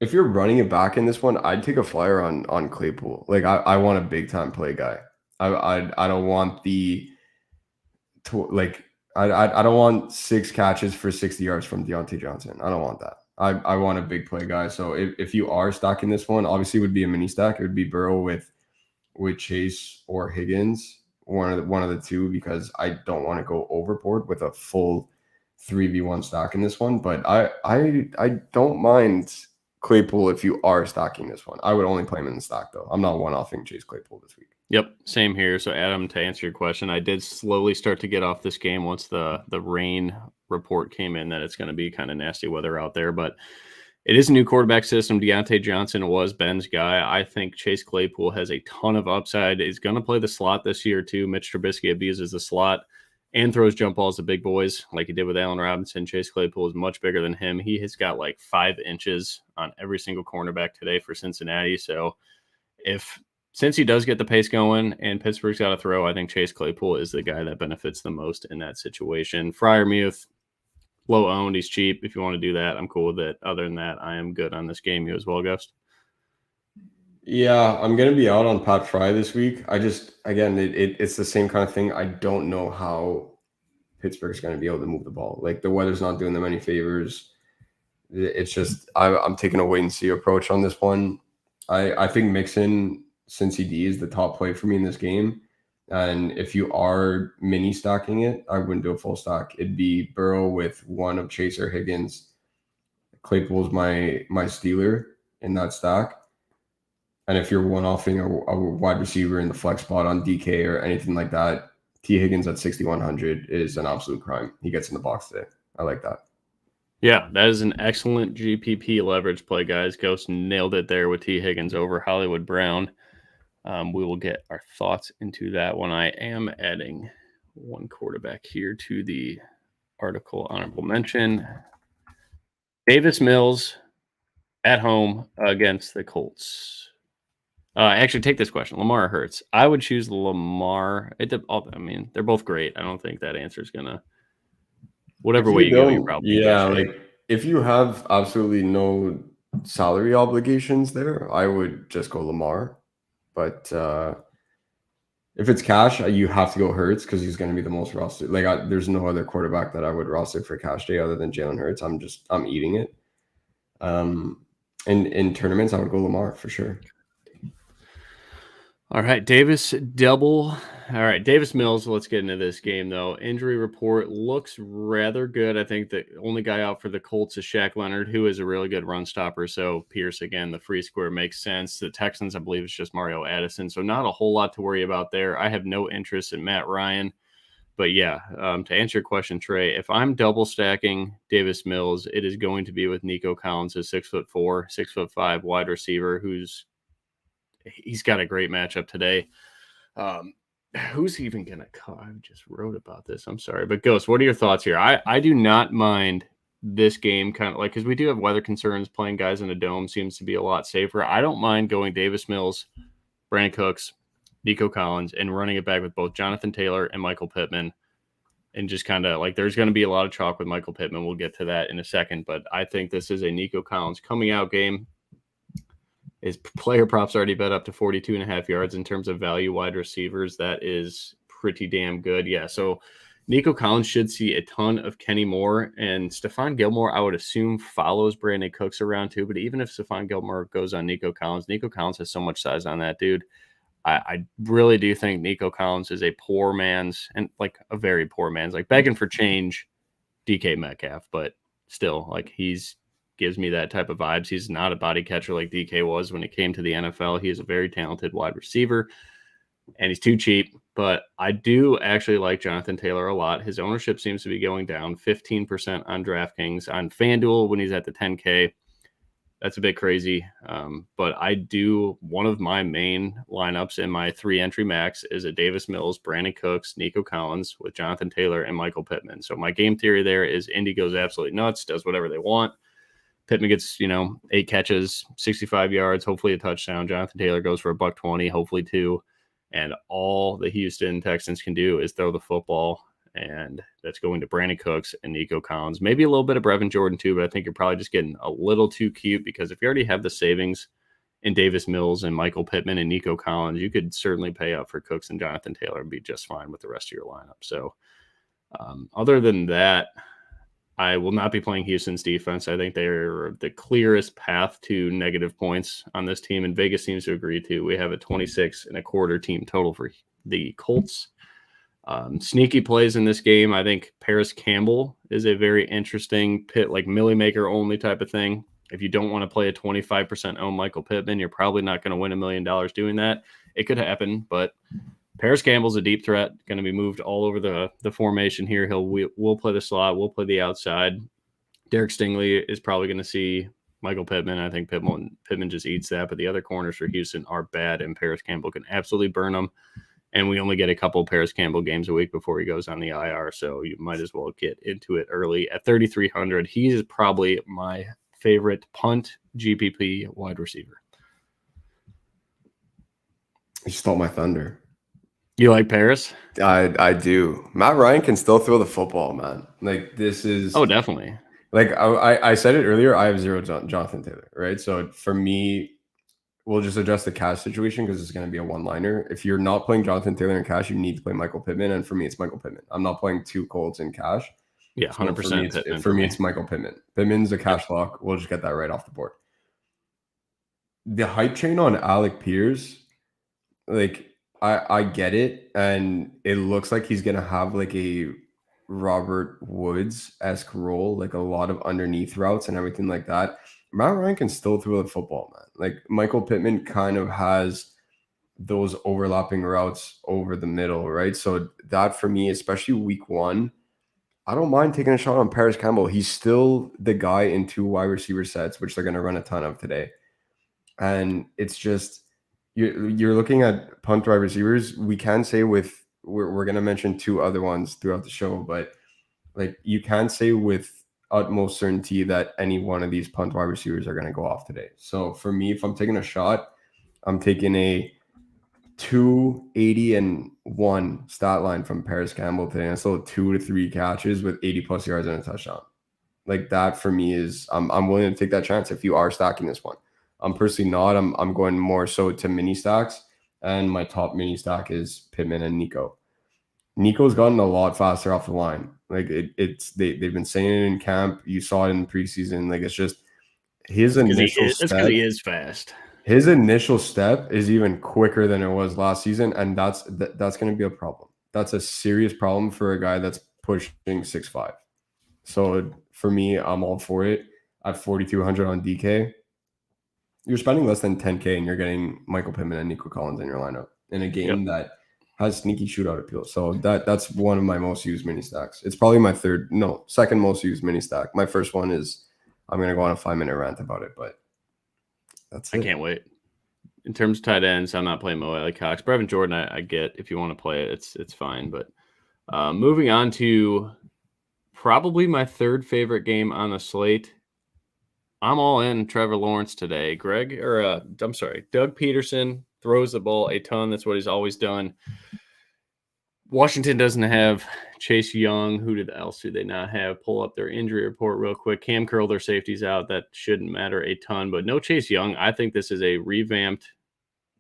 if you're running it back in this one, I'd take a flyer on Claypool. Like I want a big time play guy. I don't want I don't want 6 catches for 60 yards from Deontay Johnson. I don't want that. I want a big play guy. So if you are stacking this one, obviously it would be a mini stack. It would be Burrow with Chase or Higgins, one of the two, because I don't want to go overboard with a full 3v1 stack in this one. But I don't mind Claypool if you are stocking this one. I would only play him in the stock, though. I'm not one-offing Chase Claypool this week. Yep, same here. So, Adam, to answer your question, I did slowly start to get off this game once the rain report came in that it's going to be kind of nasty weather out there. But it is a new quarterback system. Deontay Johnson was Ben's guy. I think Chase Claypool has a ton of upside. He's going to play the slot this year, too. Mitch Trubisky abuses the slot and throws jump balls to big boys like he did with Allen Robinson. Chase Claypool is much bigger than him. He has got like 5 inches on every single cornerback today for Cincinnati. So since he does get the pace going and Pittsburgh's got to throw, I think Chase Claypool is the guy that benefits the most in that situation. Freiermuth, low owned. He's cheap. If you want to do that, I'm cool with it. Other than that, I am good on this game. You as well, Ghost? Yeah, I'm gonna be out on Pat Fry this week. I just again it's the same kind of thing. I don't know how Pittsburgh's gonna be able to move the ball. Like the weather's not doing them any favors. It's just I'm taking a wait and see approach on this one. I think Mixon since CD is the top play for me in this game. And if you are mini stacking it, I wouldn't do a full stack. It'd be Burrow with one of Chaser Higgins. Claypool's my stealer in that stack. And if you're one-offing a wide receiver in the flex spot on DK or anything like that, T. Higgins at 6,100 is an absolute crime. He gets in the box today. I like that. Yeah, that is an excellent GPP leverage play, guys. Ghost nailed it there with T. Higgins over Hollywood Brown. We will get our thoughts into that one. I am adding one quarterback here to the article honorable mention. Davis Mills at home against the Colts. Actually, take this question. Lamar or Hurts? I would choose Lamar. I mean, they're both great. I don't think that answer is going to – whatever way you go, you're probably like if you have absolutely no salary obligations there, I would just go Lamar. But if it's cash, you have to go Hurts because he's going to be the most rostered. Like, there's no other quarterback that I would roster for cash day other than Jalen Hurts. I'm eating it. In tournaments, I would go Lamar for sure. All right, Davis double. All right, Davis Mills. Let's get into this game, though. Injury report looks rather good. I think the only guy out for the Colts is Shaq Leonard, who is a really good run stopper. So Pierce, again, the free square makes sense. The Texans, I believe, is just Mario Addison. So not a whole lot to worry about there. I have no interest in Matt Ryan. But yeah, to answer your question, Trey, if I'm double stacking Davis Mills, it is going to be with Nico Collins, a 6'4", 6'5" wide receiver he's got a great matchup today. Who's even going to call? I just wrote about this. I'm sorry. But Ghost, what are your thoughts here? I do not mind this game kind of like, because we do have weather concerns. Playing guys in a dome seems to be a lot safer. I don't mind going Davis Mills, Brandon Cooks, Nico Collins, and running it back with both Jonathan Taylor and Michael Pittman. And just kind of like there's going to be a lot of chalk with Michael Pittman. We'll get to that in a second. But I think this is a Nico Collins coming out game. His player props already bet up to 42.5 yards in terms of value wide receivers. That is pretty damn good. Yeah, so Nico Collins should see a ton of Kenny Moore. And Stephon Gilmore, I would assume, follows Brandon Cooks around too. But even if Stephon Gilmore goes on Nico Collins has so much size on that dude. I really do think Nico Collins is a poor man's, and like a very poor man's, like begging for change DK Metcalf. But still, like gives me that type of vibes. He's not a body catcher like DK was when he came to the NFL. He is a very talented wide receiver, and he's too cheap. But I do actually like Jonathan Taylor a lot. His ownership seems to be going down 15% on DraftKings. On FanDuel, when he's at the 10K, that's a bit crazy. But one of my main lineups in my 3-entry max is a Davis Mills, Brandon Cooks, Nico Collins with Jonathan Taylor and Michael Pittman. So my game theory there is Indy goes absolutely nuts, does whatever they want. Pittman gets, 8 catches, 65 yards, hopefully a touchdown. Jonathan Taylor goes for $120, hopefully 2. And all the Houston Texans can do is throw the football, and that's going to Brandon Cooks and Nico Collins. Maybe a little bit of Brevin Jordan too, but I think you're probably just getting a little too cute because if you already have the savings in Davis Mills and Michael Pittman and Nico Collins, you could certainly pay up for Cooks and Jonathan Taylor and be just fine with the rest of your lineup. So other than that, I will not be playing Houston's defense. I think they're the clearest path to negative points on this team, and Vegas seems to agree too. We have a 26.25 team total for the Colts. Sneaky plays in this game. I think Paris Campbell is a very interesting pit, like Millie Maker only type of thing. If you don't want to play a 25% owned Michael Pittman, you're probably not going to win $1 million doing that. It could happen, but Paris Campbell's a deep threat, going to be moved all over the formation here. We'll play the slot. We'll play the outside. Derek Stingley is probably going to see Michael Pittman. I think Pittman just eats that, but the other corners for Houston are bad, and Paris Campbell can absolutely burn them. And we only get a couple of Paris Campbell games a week before he goes on the IR, so you might as well get into it early. At 3,300, he is probably my favorite punt GPP wide receiver. You stole my thunder. You like Paris? I do. Matt Ryan can still throw the football, man. Like, this is... Oh, definitely. Like, I said it earlier, I have zero Jonathan Taylor, right? So for me, we'll just address the cash situation because it's going to be a one-liner. If you're not playing Jonathan Taylor in cash, you need to play Michael Pittman. And for me, it's Michael Pittman. I'm not playing two Colts in cash. Yeah, 100% So Pittman. for me, it's Michael Pittman. Pittman's a cash lock. We'll just get that right off the board. The hype train on Alec Pierce, like I get it, and it looks like he's gonna have like a Robert Woods-esque role, like a lot of underneath routes and everything like that. Matt Ryan can still throw the football, man. Like Michael Pittman kind of has those overlapping routes over the middle, right? So that for me, especially week one, I don't mind taking a shot on Paris Campbell. He's still the guy in two wide receiver sets, which they're going to run a ton of today. And it's just, you're looking at punt wide receivers. We can say we're going to mention two other ones throughout the show, but like you can say with utmost certainty that any one of these punt wide receivers are going to go off today. So for me, if I'm taking a shot, I'm taking a 281 stat line from Paris Campbell today. And still 2 to 3 catches with 80 plus yards and a touchdown. Like that for me is I'm willing to take that chance if you are stacking this one. I'm personally not. I'm going more so to mini stacks, and my top mini stack is Pittman and Nico. Nico's gotten a lot faster off the line. Like they've been saying it in camp. You saw it in preseason. Like it's just his initial step. It's because he is fast. His initial step is even quicker than it was last season, and that's going to be a problem. That's a serious problem for a guy that's pushing 6'5". So for me, I'm all for it. At 4,200 on DK, you're spending less than 10K, and you're getting Michael Pittman and Nico Collins in your lineup in a game that has sneaky shootout appeal. So that's one of my most used mini stacks. It's probably my second most used mini stack. My first one is I'm going to go on a 5-minute rant about it, but I can't wait. In terms of tight ends, I'm not playing Mo Alley Cox. Brevin Jordan, I get if you want to play it, it's fine. But moving on to probably my third favorite game on the slate. I'm all in Trevor Lawrence today. Doug Peterson throws the ball a ton. That's what he's always done. Washington doesn't have Chase Young. Who else do they not have? Pull up their injury report real quick. Cam Curl, their safety's out. That shouldn't matter a ton, but no Chase Young. I think this is a revamped,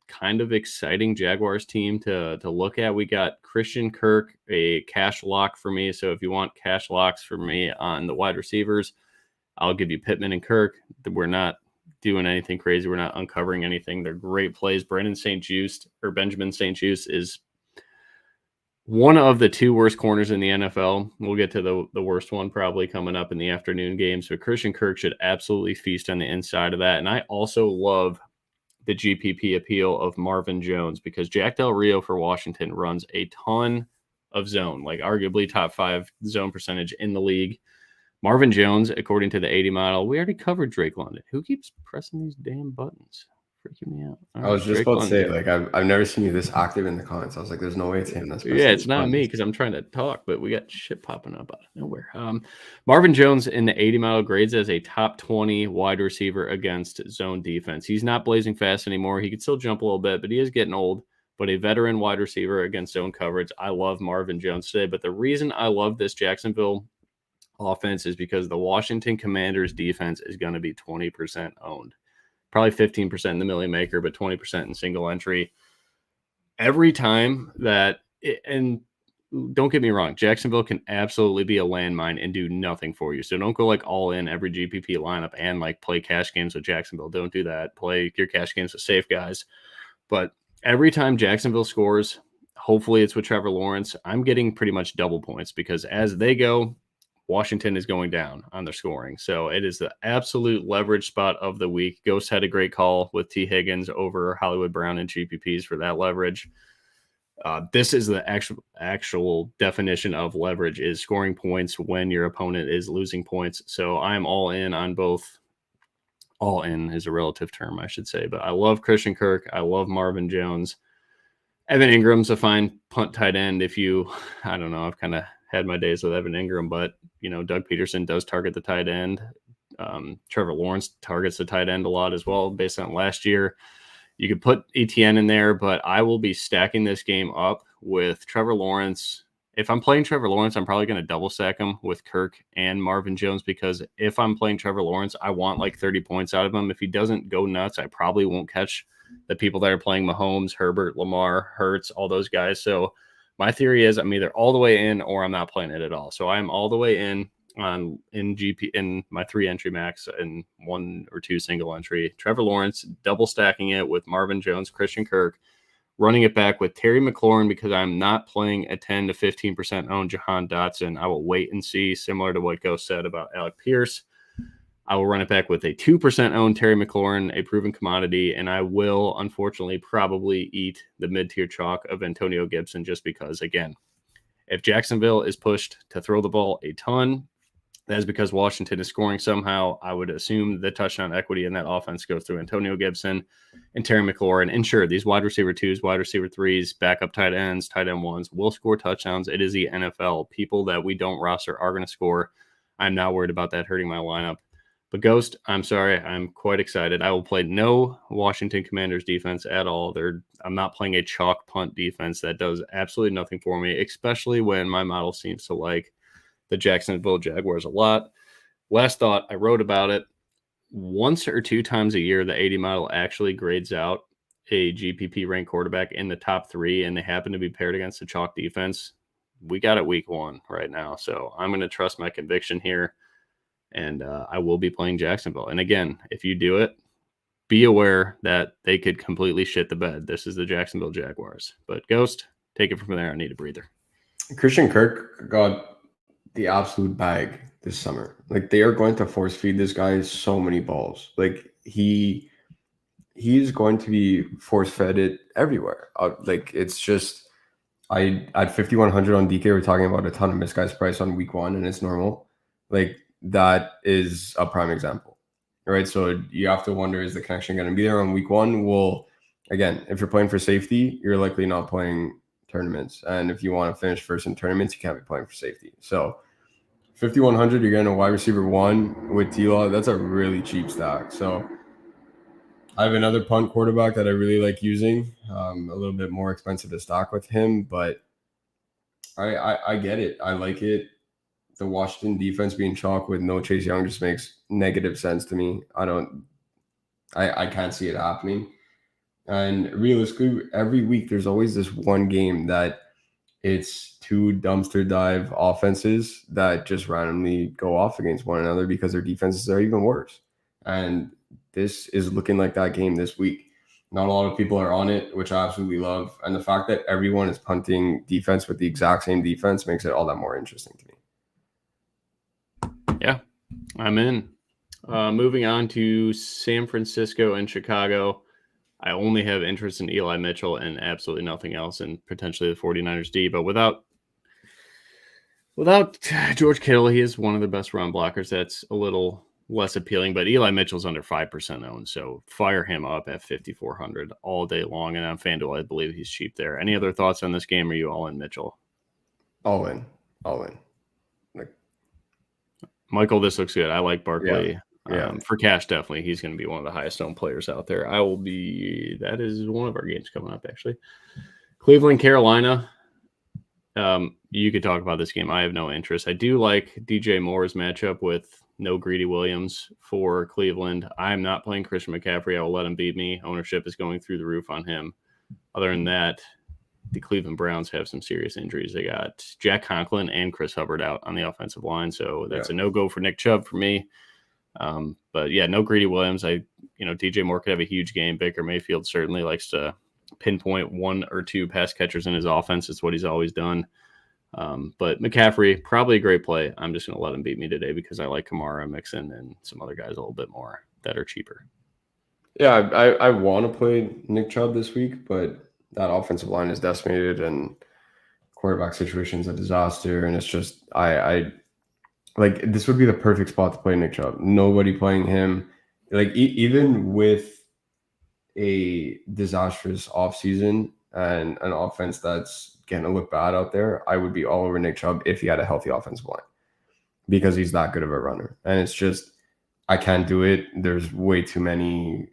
kind of exciting Jaguars team to look at. We got Christian Kirk, a cash lock for me. So if you want cash locks for me on the wide receivers, I'll give you Pittman and Kirk. We're not doing anything crazy. We're not uncovering anything. They're great plays. Benjamin St-Juste is one of the two worst corners in the NFL. We'll get to the worst one probably coming up in the afternoon games. But Christian Kirk should absolutely feast on the inside of that. And I also love the GPP appeal of Marvin Jones because Jack Del Rio for Washington runs a ton of zone, like arguably top 5 zone percentage in the league. Marvin Jones, according to the 80 model, we already covered Drake London. Who keeps pressing these damn buttons? Freaking me out. I was just about to say, like, I've never seen you this active in the comments. I was like, there's no way it's him. It's not me because I'm trying to talk, but we got shit popping up out of nowhere. Marvin Jones in the 80 model grades as a top 20 wide receiver against zone defense. He's not blazing fast anymore. He can still jump a little bit, but he is getting old. But a veteran wide receiver against zone coverage. I love Marvin Jones today. But the reason I love this Jacksonville offense is because the Washington Commanders defense is going to be 20% owned. Probably 15% in the Millie Maker, but 20% in single entry. Every time that, and don't get me wrong, Jacksonville can absolutely be a landmine and do nothing for you. So don't go like all in every GPP lineup and like play cash games with Jacksonville. Don't do that. Play your cash games with safe guys. But every time Jacksonville scores, hopefully it's with Trevor Lawrence, I'm getting pretty much double points because as they go, Washington is going down on their scoring. So it is the absolute leverage spot of the week. Ghost had a great call with T. Higgins over Hollywood Brown and GPPs for that leverage. This is the actual definition of leverage is scoring points when your opponent is losing points. So I'm all in on both. All in is a relative term, I should say. But I love Christian Kirk. I love Marvin Jones. Evan Ingram's a fine punt tight end. I don't know, I've kind of had my days with Evan Ingram, but Doug Peterson does target the tight end. Trevor Lawrence targets the tight end a lot as well, based on last year. You could put ETN in there, but I will be stacking this game up with Trevor Lawrence, if I'm playing Trevor Lawrence, I'm probably going to double stack him with Kirk and Marvin Jones, because if I'm playing Trevor Lawrence, I want like 30 points out of him. If he doesn't go nuts, I probably won't catch the people that are playing Mahomes, Herbert, Lamar, Hurts, all those guys. So my theory is I'm either all the way in or I'm not playing it at all. So I'm all the way in my 3 entry max and 1 or 2 single entry. Trevor Lawrence, double stacking it with Marvin Jones, Christian Kirk, running it back with Terry McLaurin, because I'm not playing a 10 to 15% owned Jahan Dotson. I will wait and see, similar to what Ghost said about Alec Pierce. I will run it back with a 2% owned Terry McLaurin, a proven commodity, and I will, unfortunately, probably eat the mid-tier chalk of Antonio Gibson, just because, again, if Jacksonville is pushed to throw the ball a ton, that is because Washington is scoring somehow. I would assume the touchdown equity in that offense goes through Antonio Gibson and Terry McLaurin. And sure, these wide receiver 2s, wide receiver 3s, backup tight ends, tight end 1s will score touchdowns. It is the NFL. People that we don't roster are going to score. I'm not worried about that hurting my lineup. But Ghost, I'm sorry, I'm quite excited. I will play no Washington Commanders defense at all. I'm not playing a chalk punt defense that does absolutely nothing for me, especially when my model seems to like the Jacksonville Jaguars a lot. Last thought, I wrote about it. Once or 2 times a year, the 80 model actually grades out a GPP ranked quarterback in the top 3, and they happen to be paired against the chalk defense. We got it week 1 right now, so I'm going to trust my conviction here. And I will be playing Jacksonville. And again, if you do it, be aware that they could completely shit the bed. This is the Jacksonville Jaguars. But Ghost, take it from there. I need a breather. Christian Kirk got the absolute bag this summer. Like, they are going to force feed this guy so many balls. Like, he's going to be force fed it everywhere. It's just, I at 5,100 on DK, we're talking about a ton of misguised price on week 1, and it's normal. Like, that is a prime example, right? So you have to wonder, is the connection going to be there on week 1? Well, again, if you're playing for safety, you're likely not playing tournaments. And if you want to finish first in tournaments, you can't be playing for safety. So 5,100, you're getting a wide receiver 1 with T-Law. That's a really cheap stack. So I have another punt quarterback that I really like using, a little bit more expensive to stack with him, but I get it. I like it. The Washington defense being chalk with no Chase Young just makes negative sense to me. I can't see it happening. And realistically, every week there's always this one game that it's 2 dumpster dive offenses that just randomly go off against one another because their defenses are even worse. And this is looking like that game this week. Not a lot of people are on it, which I absolutely love. And the fact that everyone is punting defense with the exact same defense makes it all that more interesting to me. Yeah, I'm in. Moving on to San Francisco and Chicago. I only have interest in Eli Mitchell and absolutely nothing else, and potentially the 49ers D. But without George Kittle, he is one of the best run blockers. That's a little less appealing, but Eli Mitchell's under 5% owned, so fire him up at 5,400 all day long. And on FanDuel, I believe he's cheap there. Any other thoughts on this game? Are you all in Mitchell? All in. Michael, this looks good. I like Barkley. Yeah. For cash, definitely. He's going to be one of the highest owned players out there. That is one of our games coming up, actually. Cleveland, Carolina. You could talk about this game. I have no interest. I do like DJ Moore's matchup with no Greedy Williams for Cleveland. I'm not playing Christian McCaffrey. I will let him beat me. Ownership is going through the roof on him. Other than that, the Cleveland Browns have some serious injuries. They got Jack Conklin and Chris Hubbard out on the offensive line, so that's a no-go for Nick Chubb for me. But yeah, no Greedy Williams. DJ Moore could have a huge game. Baker Mayfield certainly likes to pinpoint 1 or 2 pass catchers in his offense. It's what he's always done. But McCaffrey, probably a great play. I'm just going to let him beat me today because I like Kamara, Mixon, and some other guys a little bit more that are cheaper. Yeah, I want to play Nick Chubb this week, but that offensive line is decimated and quarterback situation is a disaster. And it's just, I like, this would be the perfect spot to play Nick Chubb. Nobody playing him. Like, even with a disastrous offseason and an offense that's going to look bad out there, I would be all over Nick Chubb if he had a healthy offensive line because he's that good of a runner. And it's just, I can't do it. There's way too many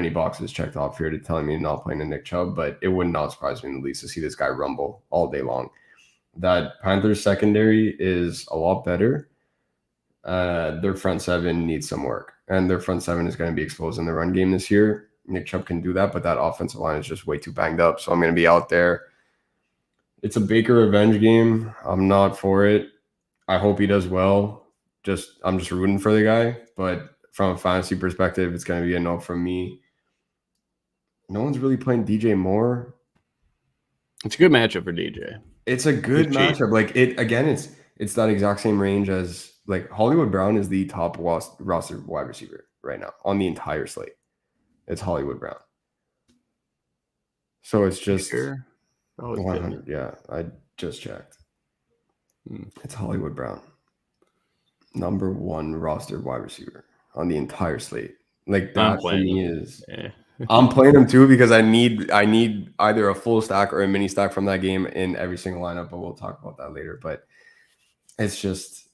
boxes checked off here to telling me not playing a Nick Chubb, but it would not surprise me in the least to see this guy rumble all day long. that Panthers secondary is a lot better. Their front seven needs some work, and their front seven is going to be exposed in the run game this year. Nick Chubb can do that, but that offensive line is just way too banged up. So I'm going to be out there. It's a Baker revenge game. I'm not for it. I hope he does well. I'm just rooting for the guy, but from a fantasy perspective, it's going to be a no from me. No one's really playing DJ Moore. It's a good matchup for DJ. It's a good matchup. Like it's that exact same range as like Hollywood Brown is the top roster wide receiver right now on the entire slate. It's Hollywood Brown. So it's just 100. Yeah, I just checked. It's Hollywood Brown. Number 1 roster wide receiver on the entire slate. Like that for me is I'm playing him too because I need either a full stack or a mini stack from that game in every single lineup, but we'll talk about that later. But it's just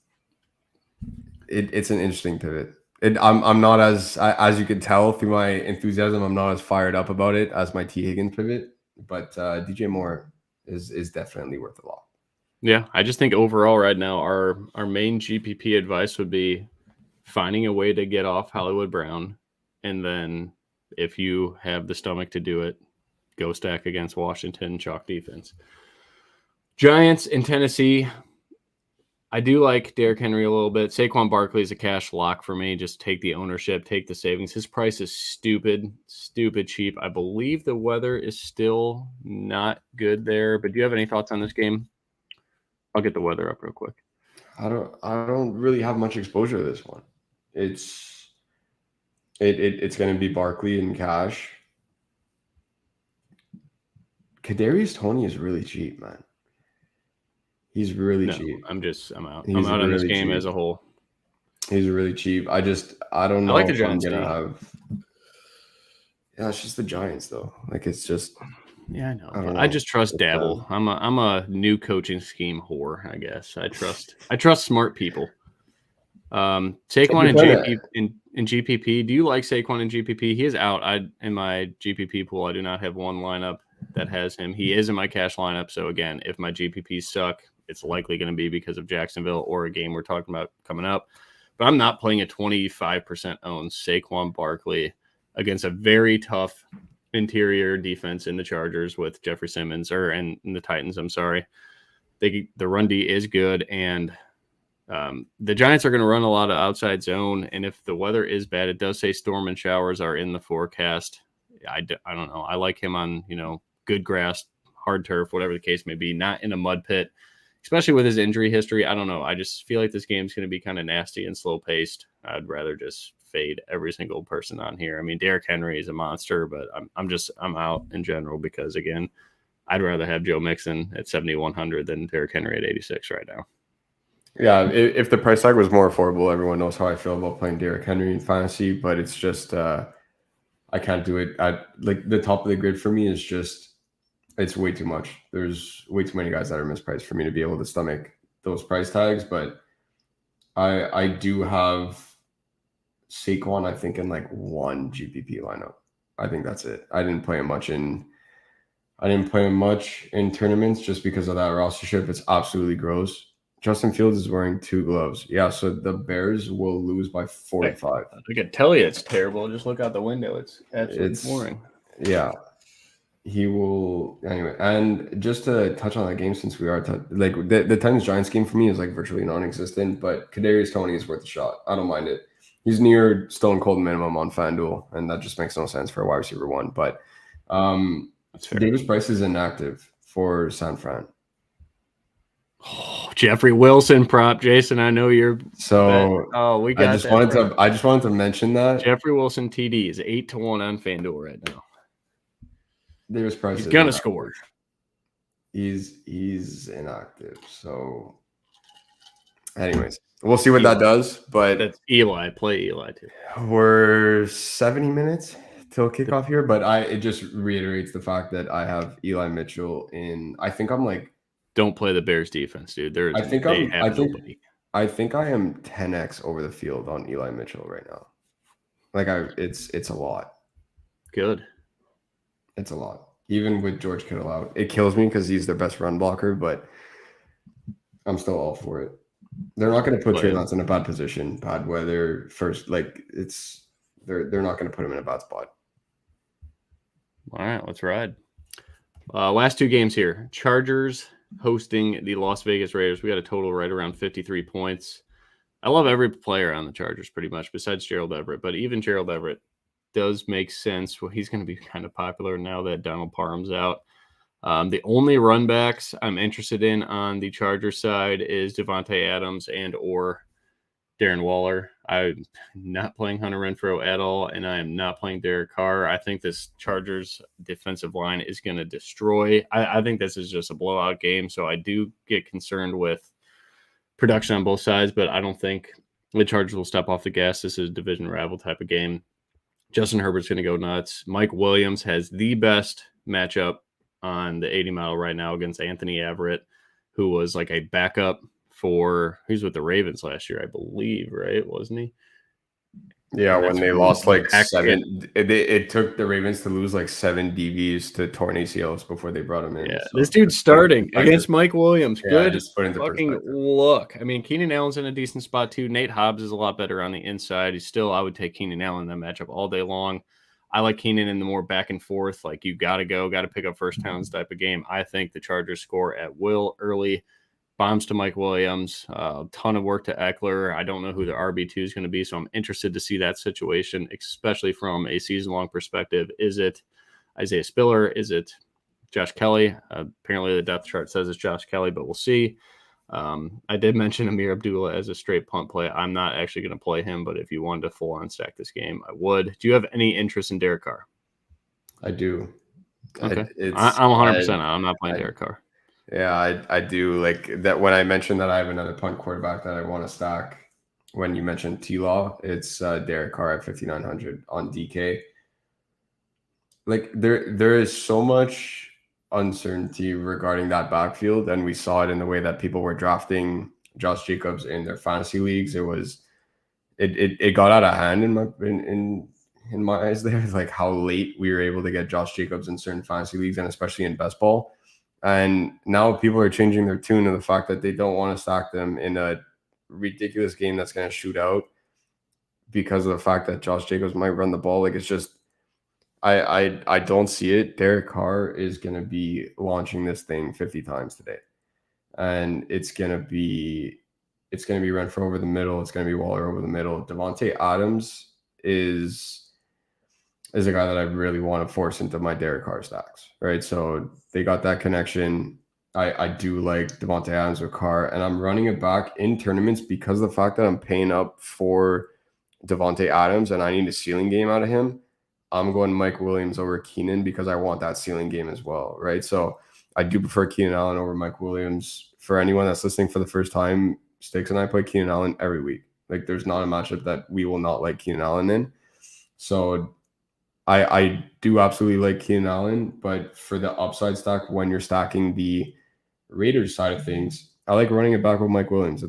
it's an interesting pivot. I'm not as you could tell through my enthusiasm, I'm not as fired up about it as my T Higgins pivot, but DJ Moore is definitely worth a lot. Yeah, I just think overall right now our main GPP advice would be finding a way to get off Hollywood Brown, and then if you have the stomach to do it, go stack against Washington chalk defense. Giants in Tennessee. I do like Derrick Henry a little bit. Saquon Barkley is a cash lock for me. Just take the ownership, take the savings. His price is stupid cheap. I believe the weather is still not good there. But do you have any thoughts on this game? I'll get the weather up real quick. I don't really have much exposure to this one. It's going to be Barkley and cash. Kadarius Toney is really cheap, man. He's really cheap. I'm out. I'm out on this game as a whole. He's really cheap. I don't know. I like the Giants. Yeah, it's just the Giants though. Like it's just. Yeah, I know. I just trust Dabble. I'm a new coaching scheme whore, I guess. I trust smart people. Saquon in GPP. Do you like Saquon in GPP? He is out. In my GPP pool, I do not have one lineup that has him. He is in my cash lineup. So again, if my GPPs suck, it's likely going to be because of Jacksonville or a game we're talking about coming up. But I'm not playing a 25% owned Saquon Barkley against a very tough interior defense in the Chargers with Jeffrey Simmons and in the Titans. I'm sorry. The run D is good, and the Giants are going to run a lot of outside zone. And if the weather is bad, it does say storm and showers are in the forecast. I don't know. I like him on, good grass, hard turf, whatever the case may be, not in a mud pit, especially with his injury history. I don't know. I just feel like this game's going to be kind of nasty and slow paced. I'd rather just fade every single person on here. I mean, Derrick Henry is a monster, but I'm out in general because again, I'd rather have Joe Mixon at 7,100 than Derrick Henry at 86 right now. Yeah, if the price tag was more affordable, everyone knows how I feel about playing Derrick Henry in fantasy, but it's just I can't do it. Like the top of the grid for me is just it's way too much. There's way too many guys that are mispriced for me to be able to stomach those price tags, but I do have Saquon, I think, in like one GPP lineup. I think that's it. I didn't play him much in tournaments just because of that rostership. It's absolutely gross. Justin Fields is wearing 2 gloves. Yeah, so the Bears will lose by 45. I can tell you it's terrible. Just look out the window. It's absolutely boring. Yeah. He will anyway. And just to touch on that game, since we are the Titans-Giants game for me is like virtually non-existent, but Kadarius Toney is worth a shot. I don't mind it. He's near stone cold minimum on FanDuel, and that just makes no sense for a wide receiver 1. But Davis Price is inactive for San Fran. Oh, Jeffrey Wilson prop, Jason. I know you're we got. I just wanted to mention that Jeffrey Wilson TD is 8-1 on FanDuel right now. Davis Price is gonna score. He's inactive. So, anyways, we'll see what that does. But that's Eli. Play Eli too. We're 70 minutes till kickoff here, but it just reiterates the fact that I have Eli Mitchell in. I think I'm like. Don't play the Bears defense, dude. I think I am 10x over the field on Eli Mitchell right now. Like it's a lot. Good. It's a lot. Even with George Kittle out, it kills me because he's their best run blocker. But I'm still all for it. They're not going to put Trey Lance in a bad position, bad weather, first. Like, they're not going to put him in a bad spot. All right, let's ride. Last two games here. Chargers hosting the Las Vegas Raiders. We got a total right around 53 points. I love every player on the Chargers pretty much besides Gerald Everett, but even Gerald Everett does make sense. Well, he's going to be kind of popular now that Donald Parham's out. The only run backs I'm interested in on the Chargers side is Devontae Adams and or Darren Waller. I'm not playing Hunter Renfrow at all, and I am not playing Derek Carr. I think this Chargers defensive line is going to destroy. I think this is just a blowout game, so I do get concerned with production on both sides, but I don't think the Chargers will step off the gas. This is a division rival type of game. Justin Herbert's going to go nuts. Mike Williams has the best matchup on the 80 mile right now against Anthony Everett, who was like a backup for, he was with the Ravens last year, I believe, right? Wasn't he? Yeah, when they lost like 7, it took the Ravens to lose like 7 DBs to torn ACLs before they brought him in. Yeah, so this dude's starting against Mike Williams. Good fucking look. I mean, Keenan Allen's in a decent spot too. Nate Hobbs is a lot better on the inside. He's still, I would take Keenan Allen in that matchup all day long. I like Keenan in the more back and forth, like you got to pick up first downs type of game. I think the Chargers score at will early. Bombs to Mike Williams, a ton of work to Eckler. I don't know who the RB2 is going to be, so I'm interested to see that situation, especially from a season-long perspective. Is it Isaiah Spiller? Is it Josh Kelly? Apparently the depth chart says it's Josh Kelly, but we'll see. I did mention Amir Abdullah as a straight punt play. I'm not actually going to play him, but if you wanted to full-on stack this game, I would. Do you have any interest in Derek Carr? I do. Okay. I'm 100% I'm not playing Derek Carr. Yeah, I do. Like that when I mentioned that I have another punt quarterback that I want to stack, when you mentioned T-Law, it's Derek Carr at 5,900 on DK. Like there is so much uncertainty regarding that backfield, and we saw it in the way that people were drafting Josh Jacobs in their fantasy leagues. It got out of hand in my eyes there, like how late we were able to get Josh Jacobs in certain fantasy leagues, and especially in best ball. And now people are changing their tune to the fact that they don't want to stack them in a ridiculous game that's going to shoot out because of the fact that Josh Jacobs might run the ball. Like it's just, I don't see it. Derek Carr is going to be launching this thing 50 times today, and it's going to be Renfrow over the middle. It's going to be Waller over the middle. Devontae Adams is a guy that I really want to force into my Derek Carr stacks, right? So they got that connection. I do like Devontae Adams with Carr, and I'm running it back in tournaments because of the fact that I'm paying up for Devontae Adams and I need a ceiling game out of him. I'm going Mike Williams over Keenan because I want that ceiling game as well, right? So I do prefer Keenan Allen over Mike Williams. For anyone that's listening for the first time, Stix and I play Keenan Allen every week. Like there's not a matchup that we will not like Keenan Allen in. So I do absolutely like Keenan Allen, but for the upside stack, when you're stacking the Raiders side of things, I like running it back with Mike Williams.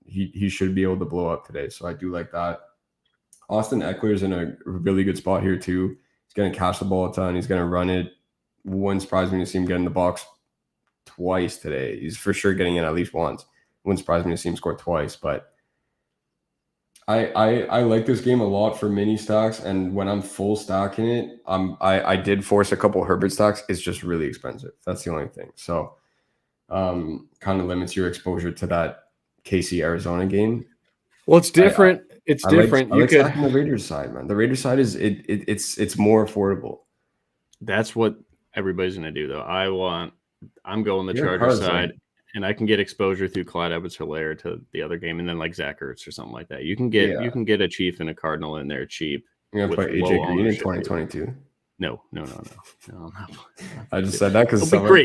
He should be able to blow up today, so I do like that. Austin Eckler's in a really good spot here too. He's going to catch the ball a ton. He's going to run it. Wouldn't surprise me to see him get in the box twice today. He's for sure getting in at least once. Wouldn't surprise me to see him score twice, but I like this game a lot for mini stacks, and when I'm full stacking it, I did force a couple Herbert stacks. It's just really expensive. That's the only thing. So kind of limits your exposure to that KC Arizona game. Well, it's different. It's different. I like stacking the Raiders side, man. The Raiders side is it's more affordable. That's what everybody's gonna do though. I'm going the Chargers side. And I can get exposure through Clyde Edwards-Helaire to the other game, and then like Zach Ertz or something like that. You can get a Chief and a Cardinal in there cheap. You're gonna play AJ Green in 2022? No. I just said that because someone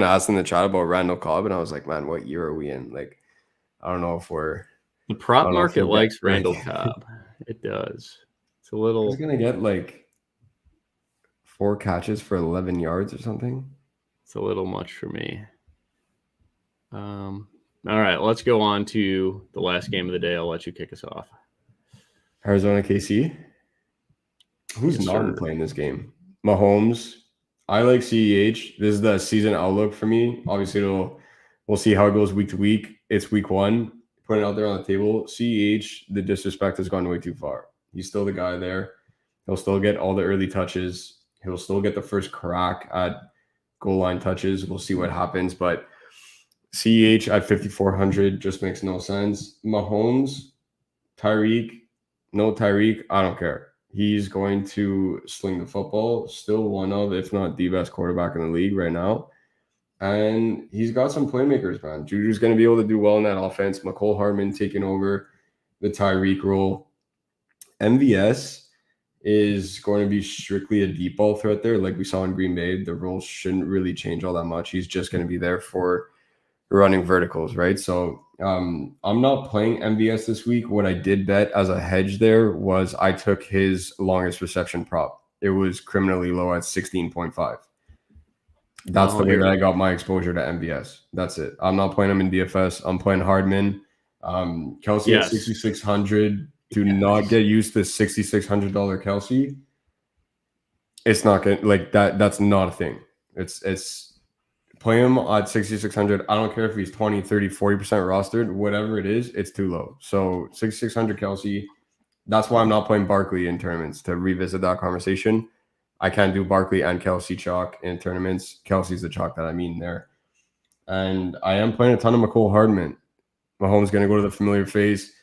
asked in the chat about Randall Cobb, and I was like, man, what year are we in? Like, I don't know if we're the prop market likes Randall Cobb. It does. It's a little. He's gonna get like 4 catches for 11 yards or something. It's a little much for me. All right, let's go on to the last game of the day. I'll let you kick us off. Arizona KC. Who's not playing this game? Mahomes. I like CEH. This is the season outlook for me. Obviously, it'll We'll see how it goes week to week. It's week 1. Putting it out there on the table. CEH, the disrespect has gone way too far. He's still the guy there. He'll still get all the early touches. He'll still get the first crack at goal line touches. We'll see what happens. But CEH at 5,400 just makes no sense. Mahomes, Tyreek, no Tyreek, I don't care. He's going to sling the football. Still one of, if not the best quarterback in the league right now. And he's got some playmakers, man. Juju's going to be able to do well in that offense. McCole Hardman taking over the Tyreek role. MVS is going to be strictly a deep ball threat there. Like we saw in Green Bay, the role shouldn't really change all that much. He's just going to be there for running verticals, right? So I'm not playing MVS this week. What I did bet as a hedge there was I took his longest reception prop. It was criminally low at 16.5. That's the way that I got my exposure to MVS. That's it. I'm not playing him in DFS. I'm playing Hardman. Kelsey at 6,600. Do not get used to $6,600 Kelsey. It's not going to, like, that's not a thing. It's play him at 6,600. I don't care if he's 20, 30, 40% rostered. Whatever it is, it's too low. So 6,600 Kelsey. That's why I'm not playing Barkley in tournaments, to revisit that conversation. I can't do Barkley and Kelsey chalk in tournaments. Kelsey's the chalk that I mean there. And I am playing a ton of McCole Hardman. Mahomes going to go to the familiar face.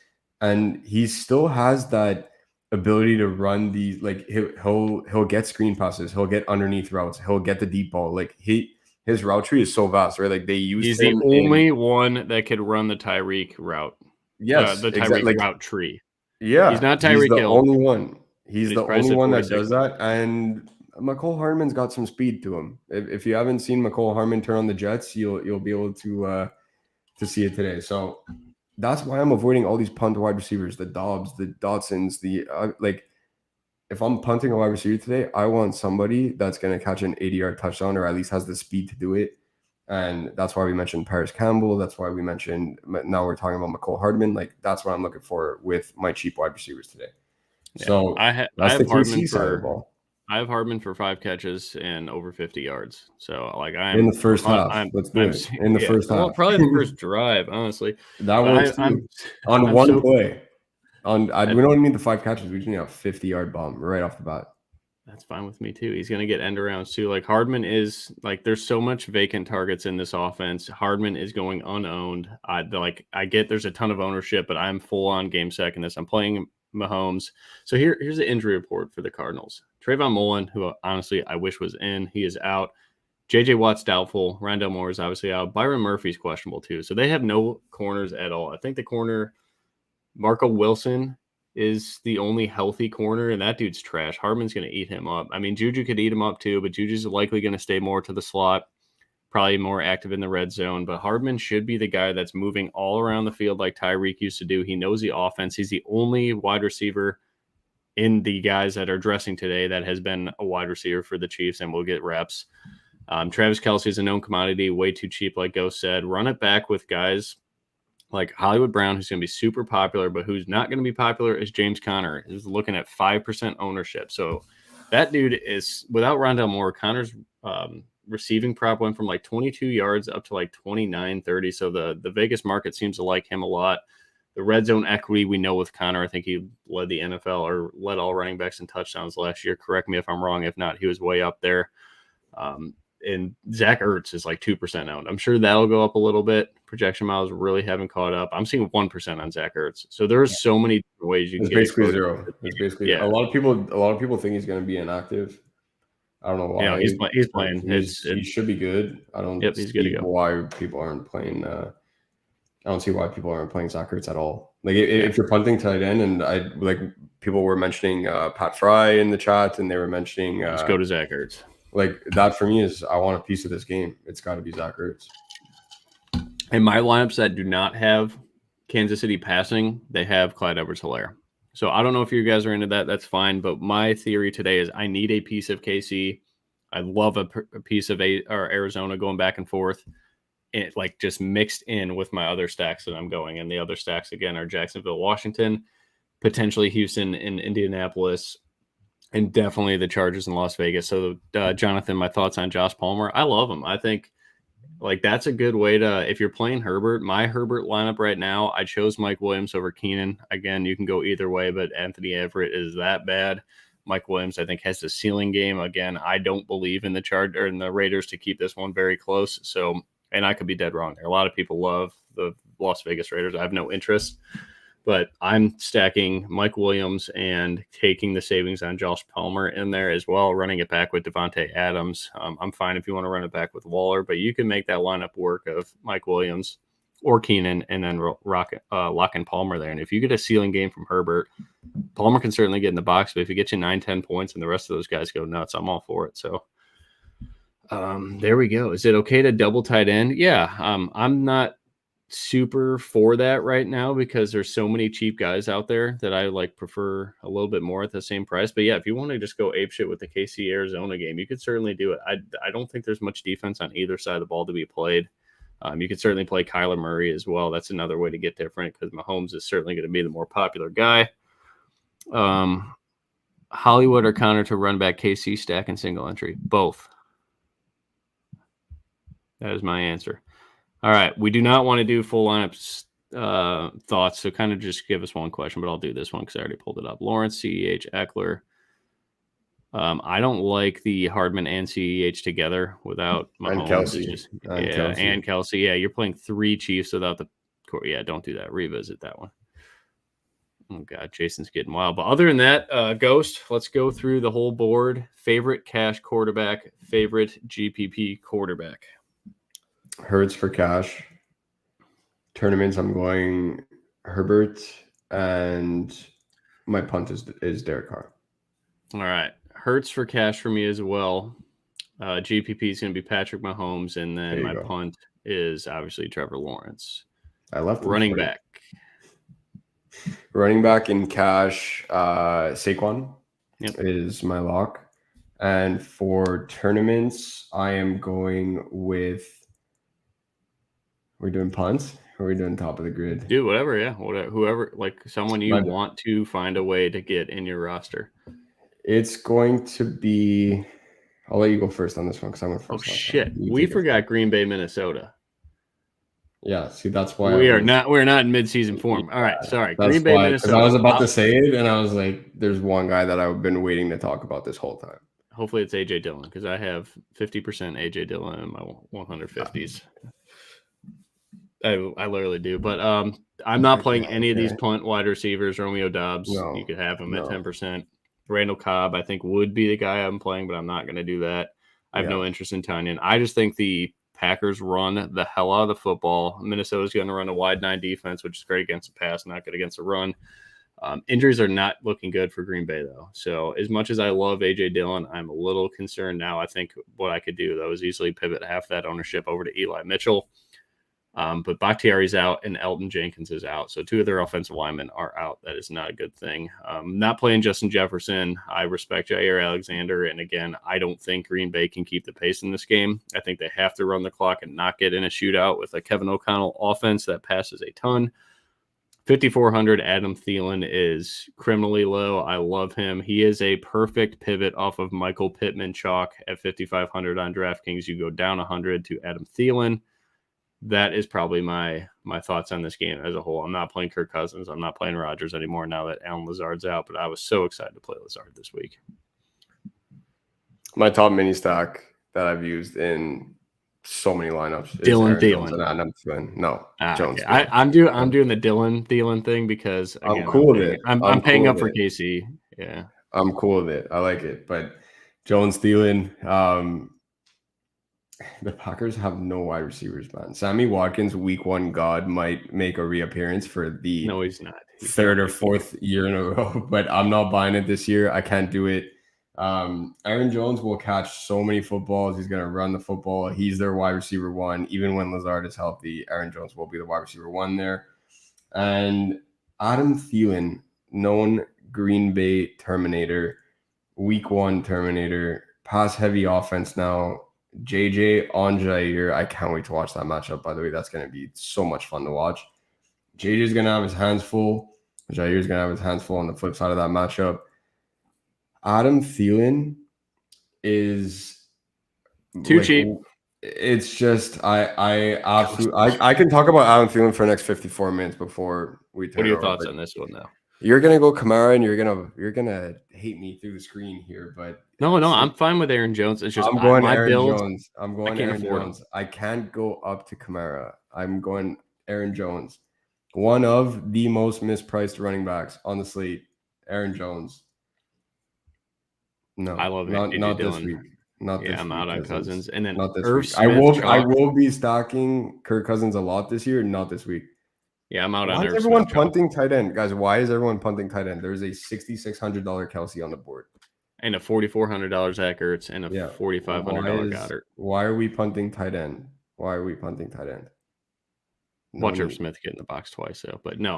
And he still has that ability to run these, like he'll get screen passes. He'll get underneath routes. He'll get the deep ball. Like his route tree is so vast, right? Like they use he's the only one that could run the Tyreek route. Yes. The Tyreek route tree. Yeah. He's not Tyreek Hill. He's the only one. He's the only one that does that. And McCole Hardman's got some speed to him. If you haven't seen McCole Hardman turn on the Jets, you'll be able to see it today. So that's why I'm avoiding all these punt wide receivers, the Dobbs, the Dotsons, like if I'm punting a wide receiver today, I want somebody that's going to catch an 80-yard touchdown or at least has the speed to do it. And that's why we mentioned Paris Campbell. That's why we mentioned, now we're talking about McCole Hardman. Like that's what I'm looking for with my cheap wide receivers today. Yeah, so I have Hardman for I have Hardman for 5 catches and over 50 yards. So like I'm in the first half. Let's do it in the first half. Well, probably the first drive, honestly. That works on one play. We don't need the 5 catches. We just need a 50-yard bomb right off the bat. That's fine with me too. He's going to get end arounds too. Like Hardman is like, there's so much vacant targets in this offense. Hardman is going unowned. I get there's a ton of ownership, but I'm full on game second this. I'm playing Mahomes. So here's the injury report for the Cardinals. Trayvon Mullen, who honestly I wish was in, he is out. J.J. Watt's doubtful. Rondale Moore is obviously out. Byron Murphy's questionable too. So they have no corners at all. I think the corner, Marco Wilson, is the only healthy corner, and that dude's trash. Hardman's going to eat him up. I mean, Juju could eat him up too, but Juju's likely going to stay more to the slot, probably more active in the red zone. But Hardman should be the guy that's moving all around the field like Tyreek used to do. He knows the offense. He's the only wide receiver in the guys that are dressing today that has been a wide receiver for the Chiefs and will get reps. Travis Kelce is a known commodity, way too cheap, like Ghost said. Run it back with guys like Hollywood Brown, who's going to be super popular, but who's not going to be popular is James Conner. He's looking at 5% ownership. So that dude is, without Rondale Moore, Conner's receiving prop went from like 22 yards up to like 29, 30. So the Vegas market seems to like him a lot. The red zone equity we know with Conner, I think he led the NFL or led all running backs in touchdowns last year. Correct me if I'm wrong. If not, he was way up there. And Zach Ertz is like 2% owned. I'm sure that'll go up a little bit. Projection miles really haven't caught up. I'm seeing 1% on Zach Ertz. So there's so many ways you can get basically zero. It's basically a lot of people think he's going to be inactive. I don't know why. Yeah, he's playing. He should be good. I don't he's good to go. Why people aren't playing. I don't see why people aren't playing Zach Ertz at all. Like if you're punting tight end, and I like people were mentioning Pat Fry in the chat, and they were mentioning let's go to Zach Ertz. Like that for me is I want a piece of this game. It's got to be Zach Ertz. In my lineups that do not have Kansas City passing, they have Clyde Edwards-Helaire. So I don't know if you guys are into that. That's fine. But my theory today is I need a piece of KC. I love a piece of Arizona going back and forth. It like just mixed in with my other stacks that I'm going. And the other stacks, again, are Jacksonville, Washington, potentially Houston and Indianapolis, and definitely the Chargers in Las Vegas. So, Jonathan, my thoughts on Josh Palmer. I love him. I think Like, that's a good way to, if you're playing Herbert, my Herbert lineup right now, I chose Mike Williams over Keenan. Again, you can go either way, but Anthony Everett is that bad. Mike Williams, I think, has the ceiling game. Again, I don't believe in the Raiders to keep this one very close. So, and I could be dead wrong there. A lot of people love the Las Vegas Raiders. I have no interest. But I'm stacking Mike Williams and taking the savings on Josh Palmer in there as well, running it back with Devontae Adams. I'm fine if you want to run it back with Waller, but you can make that lineup work of Mike Williams or Keenan and then lock in Palmer there. And if you get a ceiling game from Herbert, Palmer can certainly get in the box, but if you get you 9-10 points and the rest of those guys go nuts, I'm all for it. So there we go. Is it okay to double tight end? Yeah. I'm not super for that right now because there's so many cheap guys out there that I prefer a little bit more at the same price. But yeah, if you want to just go apeshit with the KC Arizona game, you could certainly do it. I don't think there's much defense on either side of the ball to be played. You could certainly play Kyler Murray as well. That's another way to get different because Mahomes is certainly going to be the more popular guy. Hollywood or Connor to run back KC stack and single entry? Both. That is my answer. All right, we do not want to do full lineups thoughts, so kind of just give us one question, but I'll do this one because I already pulled it up. Lawrence, CEH, Eckler. I don't like the Hardman and CEH together without Mahomes. And Kelsey. And Kelsey. Yeah, you're playing 3 Chiefs without the core. Yeah, don't do that. Revisit that one. Oh, God, Jason's getting wild. But other than that, Ghost, let's go through the whole board. Favorite cash quarterback, favorite GPP quarterback. Hurts for cash. Tournaments, I'm going Herbert, and my punt is Derek Carr. All right. Hurts for cash for me as well. GPP is going to be Patrick Mahomes, and then my punt is obviously Trevor Lawrence. I left running back. Running back in cash, Saquon is my lock. And for tournaments, I am going with... We're doing punts, or are we doing top of the grid? Do whatever, yeah. Whoever, someone you want to find a way to get in your roster. It's going to be... I'll let you go first on this one because I'm first. Oh, shit. We forgot Green Bay, Minnesota. Yeah, see, that's why we're not in midseason form. All right, sorry. Green Bay, Minnesota. I was about to say it, and I was like, there's one guy that I've been waiting to talk about this whole time. Hopefully it's A.J. Dillon because I have 50% A.J. Dillon in my 150s. I literally do, but I'm not playing any of these punt wide receivers. Romeo Doubs, you could have him at 10%. Randall Cobb, I think, would be the guy I'm playing, but I'm not going to do that. I have no interest in Tanyan. I just think the Packers run the hell out of the football. Minnesota's going to run a wide 9 defense, which is great against the pass, not good against the run. Injuries are not looking good for Green Bay, though. So as much as I love A.J. Dillon, I'm a little concerned now. I think what I could do, though, is easily pivot half that ownership over to Eli Mitchell. But Bakhtiari's out and Elton Jenkins is out. So 2 of their offensive linemen are out. That is not a good thing. Not playing Justin Jefferson. I respect Jair Alexander. And again, I don't think Green Bay can keep the pace in this game. I think they have to run the clock and not get in a shootout with a Kevin O'Connell offense that passes a ton. 5,400 Adam Thielen is criminally low. I love him. He is a perfect pivot off of Michael Pittman chalk at 5,500 on DraftKings. You go down 100 to Adam Thielen. That is probably my thoughts on this game as a whole. I'm not playing Kirk Cousins. I'm not playing Rodgers anymore now that Alan Lazard's out, but I was so excited to play Lazard this week. My top mini stack that I've used in so many lineups is Dylan Thielen. No, Jones. Okay. I'm doing the Dylan Thielen thing because again, I'm cool with it. I'm paying up for KC. Yeah, I'm cool with it. I like it, but Jones, Thielen. The Packers have no wide receivers, man. Sammy Watkins, week 1 god, might make a reappearance for the he's not. 3rd or 4th year in a row, but I'm not buying it this year. I can't do it. Aaron Jones will catch so many footballs. He's going to run the football. He's their wide receiver 1. Even when Lazard is healthy, Aaron Jones will be the wide receiver 1 there. And Adam Thielen, known Green Bay Terminator, week 1 Terminator, pass-heavy offense now. JJ on Jair. I can't wait to watch that matchup, by the way. That's going to be so much fun to watch. JJ's going to have his hands full. Jair's going to have his hands full on the flip side of that matchup. Adam Thielen is too cheap. It's just I absolutely I can talk about Adam Thielen for the next 54 minutes before we turn. What are your over, thoughts but on this one now? You're gonna go Kamara, and you're gonna hate me through the screen here, but No, I'm fine with Aaron Jones. It's just I'm going my Aaron build. Jones. I'm going I can't Aaron afford Jones. him. I can't go up to Kamara. I'm going Aaron Jones. One of the most mispriced running backs on the slate. Aaron Jones. No, I love not AJ this Dillon. week. Not Yeah, this I'm week, out on Cousins, and then not this Irv week. Smith. I will be stocking Kirk Cousins a lot this year. Not this week. Yeah, I'm out Why on is Irv everyone Smith. punting tight end, guys? Why is everyone punting tight end? There's a $6,600 Kelsey on the board, and a $4,400 Zach Ertz, and a $4,500 Goddard. Why are we punting tight end? Why are we punting tight end? Watch Irv Smith get in the box twice, though. But no,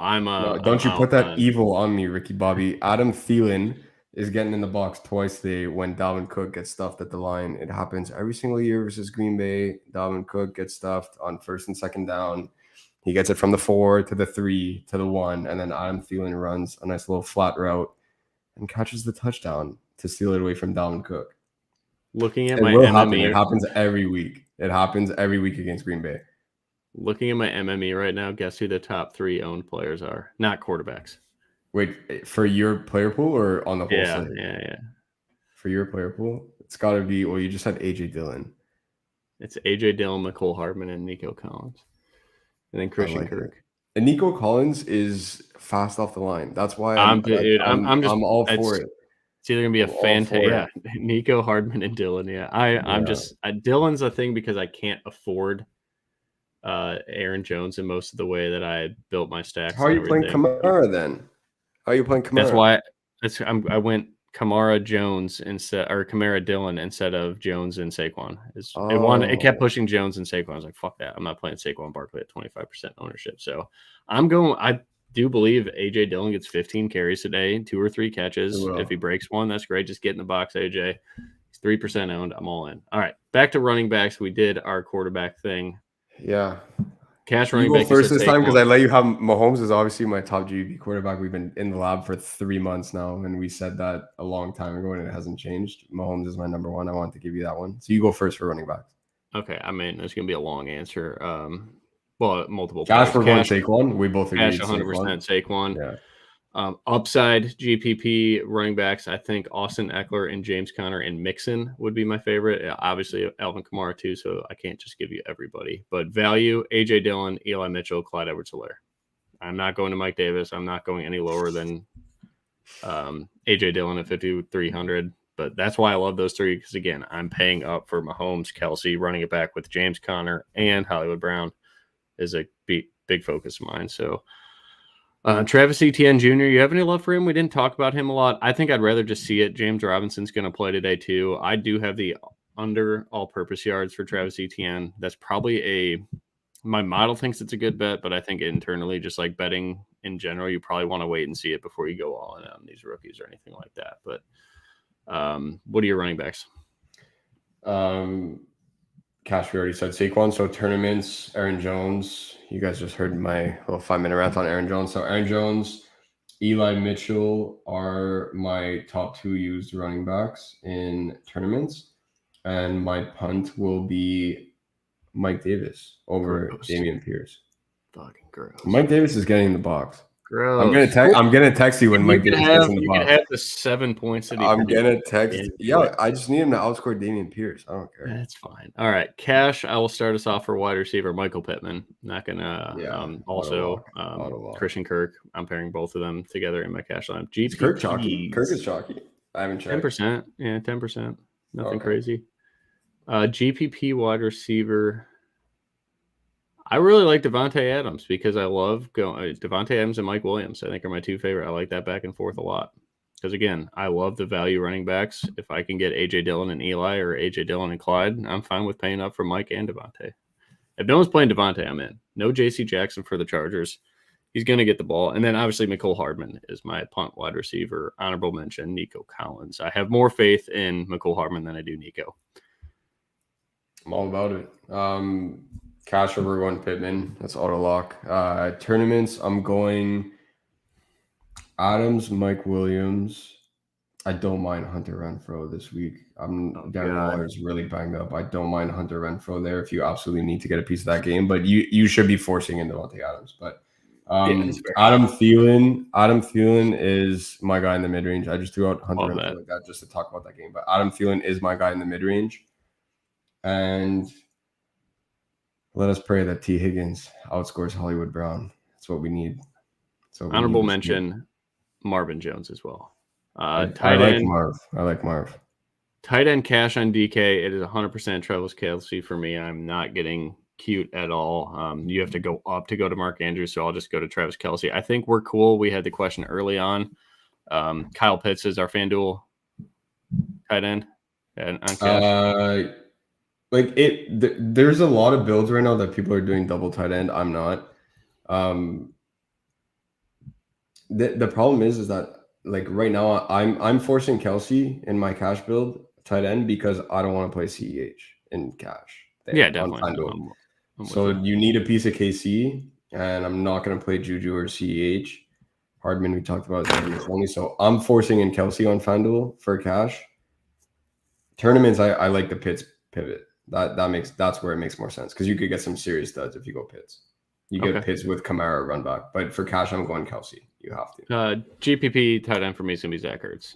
don't you put that evil on me, Ricky Bobby. Adam Thielen is getting in the box twice today when Dalvin Cook gets stuffed at the line. It happens every single year versus Green Bay. Dalvin Cook gets stuffed on first and second down. He gets it from the 4 to the 3 to the 1, and then Adam Thielen runs a nice little flat route and catches the touchdown to steal it away from Dalvin Cook. Looking at It happens every week. It happens every week against Green Bay. Looking at my MME right now, guess who the top 3 owned players are? Not quarterbacks. Wait, for your player pool or on the whole slate? Yeah. For your player pool, it's got to be. Well, you just had AJ Dillon. It's AJ Dillon, McCole Hardman, and Nico Collins, and then Christian Kirk. And Nico Collins is fast off the line. That's why I'm all for it. It's either gonna be a fantastic, Nico Hardman and Dillon. Yeah, I'm just Dillon's a thing because I can't afford Aaron Jones in most of the way that I built my stacks. How are you playing Kamara then? How are you playing Kamara? I went Kamara Jones Kamara Dillon instead of Jones and Saquon. It kept pushing Jones and Saquon. I was like, fuck that. I'm not playing Saquon Barkley at 25% ownership. So I do believe AJ Dillon gets 15 carries today, 2 or 3 catches. If he breaks one, that's great. Just get in the box, AJ. He's 3% owned. I'm all in. All right, back to running backs. We did our quarterback thing. Yeah. Cash running back. You go first this time because I let you have Mahomes is obviously my top GP quarterback. We've been in the lab for 3 months now, and we said that a long time ago, and it hasn't changed. Mahomes is my number one. I wanted to give you that one. So you go first for running backs. Okay. I mean, it's going to be a long answer. Multiple. Cash for one, Saquon. We both agreed. Cash 100% Saquon. Yeah. Upside GPP running backs, I think Austin Eckler and James Conner and Mixon would be my favorite. Obviously, Alvin Kamara too, so I can't just give you everybody. But value, A.J. Dillon, Eli Mitchell, Clyde Edwards-Helaire. I'm not going to Mike Davis. I'm not going any lower than A.J. Dillon at 5,300. But that's why I love those 3 because, again, I'm paying up for Mahomes, Kelsey, running it back with James Conner and Hollywood Brown is a big focus of mine. So, Travis Etienne Jr., you have any love for him? We didn't talk about him a lot. I think I'd rather just see it. James Robinson's going to play today too. I do have the under all-purpose yards for Travis Etienne. That's probably my model thinks it's a good bet, but I think internally, just like betting in general, you probably want to wait and see it before you go all in on these rookies or anything like that. But what are your running backs? Cash, we already said Saquon. So tournaments, Aaron Jones. You guys just heard my little 5-minute rant on Aaron Jones. So Aaron Jones, Eli Mitchell are my top 2 used running backs in tournaments. And my punt will be Mike Davis over Dameon Pierce. Fucking gross. Mike Davis is getting in the box. Gross. I'm gonna text you when Mike Davis gets in the box. You can have the 7 points that I'm gonna text. Yeah, I just need him to outscore Dameon Pierce. I don't care. That's fine. All right, Cash. I will start us off for wide receiver Michael Pittman. Not gonna. Also, Christian Kirk. I'm pairing both of them together in my cash line. Kirk chalky. Kirk is chalky. I haven't checked. 10%. Yeah, 10%. Nothing crazy. GPP wide receiver. I really like Devontae Adams because I love Devontae Adams and Mike Williams. I think are my 2 favorite. I like that back and forth a lot because, again, I love the value running backs. If I can get A.J. Dillon and Eli or A.J. Dillon and Clyde, I'm fine with paying up for Mike and Devontae. If no one's playing Devontae, I'm in. No J.C. Jackson for the Chargers. He's going to get the ball. And then, obviously, McCole Hardman is my punt wide receiver. Honorable mention, Nico Collins. I have more faith in McCole Hardman than I do Nico. I'm all about it. Cash over one Pittman. That's auto lock. Tournaments, I'm going Adams, Mike Williams, I don't mind Hunter Renfrow this week. Darren Waller is really banged up. I don't mind Hunter Renfrow there if you absolutely need to get a piece of that game, but you should be forcing in Devontae Adams. But Adam Thielen is my guy in the mid range. I just threw out Hunter Renfrow like that just to talk about that game. But Adam Thielen is my guy in the mid range, and let us pray that T. Higgins outscores Hollywood Brown. That's what we need. So honorable mention, Marvin Jones as well. I like Marv. Tight end cash on DK. It is 100% Travis Kelce for me. I'm not getting cute at all. You have to go up to go to Mark Andrews, so I'll just go to Travis Kelce. I think we're cool. We had the question early on. Kyle Pitts is our FanDuel tight end. And on cash. There's a lot of builds right now that people are doing double tight end. I'm not. The problem is that like right now I'm forcing Kelce in my cash build tight end because I don't want to play CEH in cash. Yeah, definitely. So you need a piece of KC, and I'm not going to play Juju or CEH. Hardman we talked about only, so I'm forcing in Kelce on FanDuel for cash. Tournaments I like the Pitts pivot. That's where it makes more sense because you could get some serious studs if you go Pitts. You get Pitts with Kamara run back, but for cash I'm going Kelce. You have to. GPP tight end for me is going to be Zach Ertz.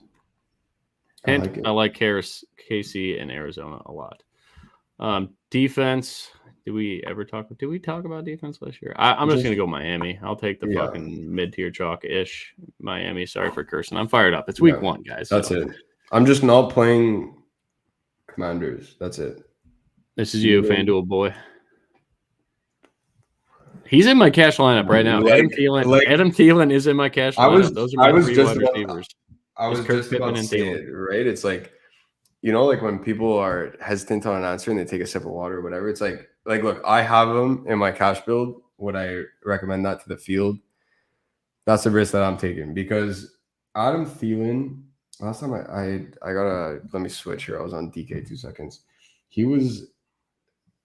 And I like KC in Arizona a lot. Defense. Did we talk about defense last year? I'm just going to go Miami. I'll take the fucking mid-tier chalk-ish Miami. Sorry for cursing. I'm fired up. It's week 1, guys. That's it. I'm just not playing Commanders. That's it. This is you, FanDuel boy. He's in my cash lineup right now. Adam Thielen is in my cash lineup. Those are my 3 wide receivers. I was just about to say it, right? It's like, like when people are hesitant on an answer and they take a sip of water or whatever, it's like, look, I have him in my cash build. Would I recommend that to the field? That's the risk that I'm taking because Adam Thielen, last time let me switch here. I was on DK 2 seconds. He was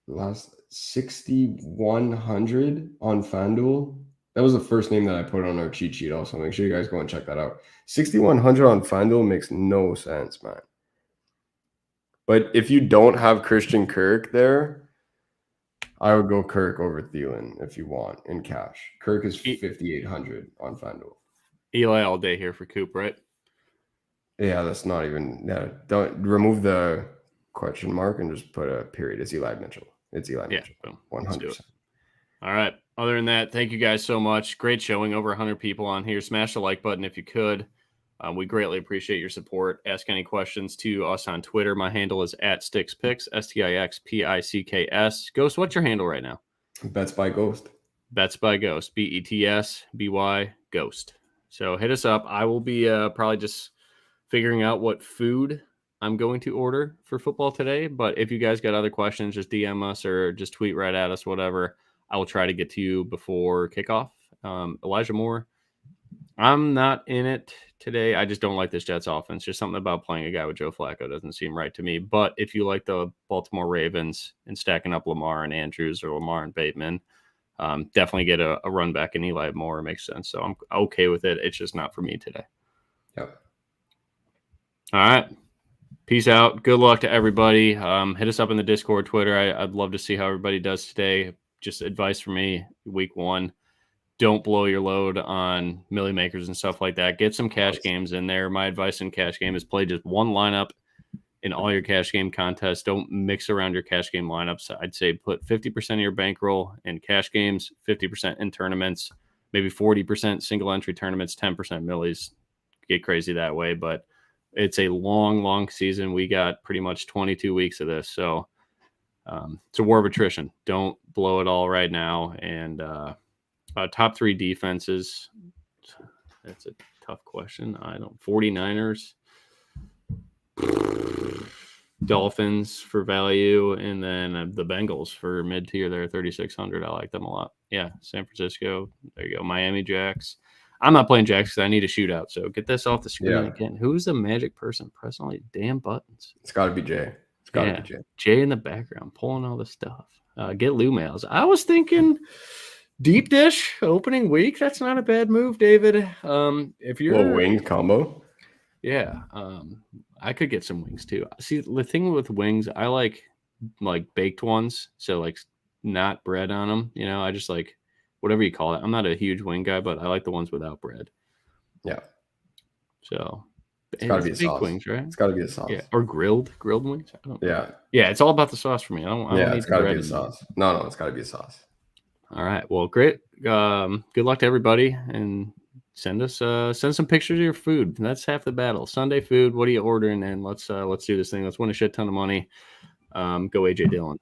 last 6,100 on FanDuel. That was the first name that I put on our cheat sheet also. Make sure you guys go and check that out. 6,100 on FanDuel makes no sense, man. But if you don't have Christian Kirk there, I would go Kirk over Thielen if you want in cash. Kirk is 5,800 on FanDuel. Eli all day here for Coop, right? Yeah, that's not even. Yeah, don't remove the question mark and just put a period. It's Eli Mitchell. It's Eli Mitchell. 100%. All right. Other than that, thank you guys so much. Great showing. Over 100 people on here. Smash the like button if you could. We greatly appreciate your support. Ask any questions to us on Twitter. My handle is @StixPicks, StixPicks. Ghost, what's your handle right now? BetsByGhost. BetsByGhost, BETSBY Ghost. So hit us up. I will be probably just figuring out what food I'm going to order for football today. But if you guys got other questions, just DM us or just tweet right at us, whatever. I will try to get to you before kickoff. Elijah Moore, I'm not in it today. I just don't like this Jets offense. Just something about playing a guy with Joe Flacco doesn't seem right to me. But if you like the Baltimore Ravens and stacking up Lamar and Andrews or Lamar and Bateman, definitely get a run back in Eli Moore. It makes sense. So I'm okay with it. It's just not for me today. Yep. All right. Peace out. Good luck to everybody. Hit us up in the Discord, Twitter. I'd love to see how everybody does today. Just advice for me, week 1. Don't blow your load on milli makers and stuff like that. Get some cash games in there. My advice in cash game is play just one lineup in all your cash game contests. Don't mix around your cash game lineups. I'd say put 50% of your bankroll in cash games, 50% in tournaments, maybe 40% single entry tournaments, 10% millis. Get crazy that way, but it's a long, long season. We got pretty much 22 weeks of this. So it's a war of attrition. Don't blow it all right now. And top 3 defenses. That's a tough question. 49ers, Dolphins for value, and then the Bengals for mid-tier. They're 3,600. I like them a lot. Yeah, San Francisco. There you go. Miami Jacks. I'm not playing Jacks because I need a shootout. So get this off the screen again. Who's the magic person pressing all these damn buttons? It's got to be Jay. It's got to be Jay. Jay in the background pulling all the stuff. Get Lou mails. I was thinking deep dish opening week. That's not a bad move, David. If you're winged combo. Yeah. I could get some wings too. See, the thing with wings, I like baked ones. So like not bread on them. You know, I just like whatever you call it. I'm not a huge wing guy, but I like the ones without bread. Yeah. So It's got to be a baked sauce. wings, right? It's got to be a sauce. Yeah. Or grilled wings. I don't know. Yeah. Yeah. It's all about the sauce for me. I don't Yeah, need it's the got to bread be a in there. sauce. No, it's got to be a sauce. All right. Well, great. Good luck to everybody, and send some pictures of your food. That's half the battle. Sunday food. What are you ordering? And let's do this thing. Let's win a shit ton of money. Go AJ Dillon.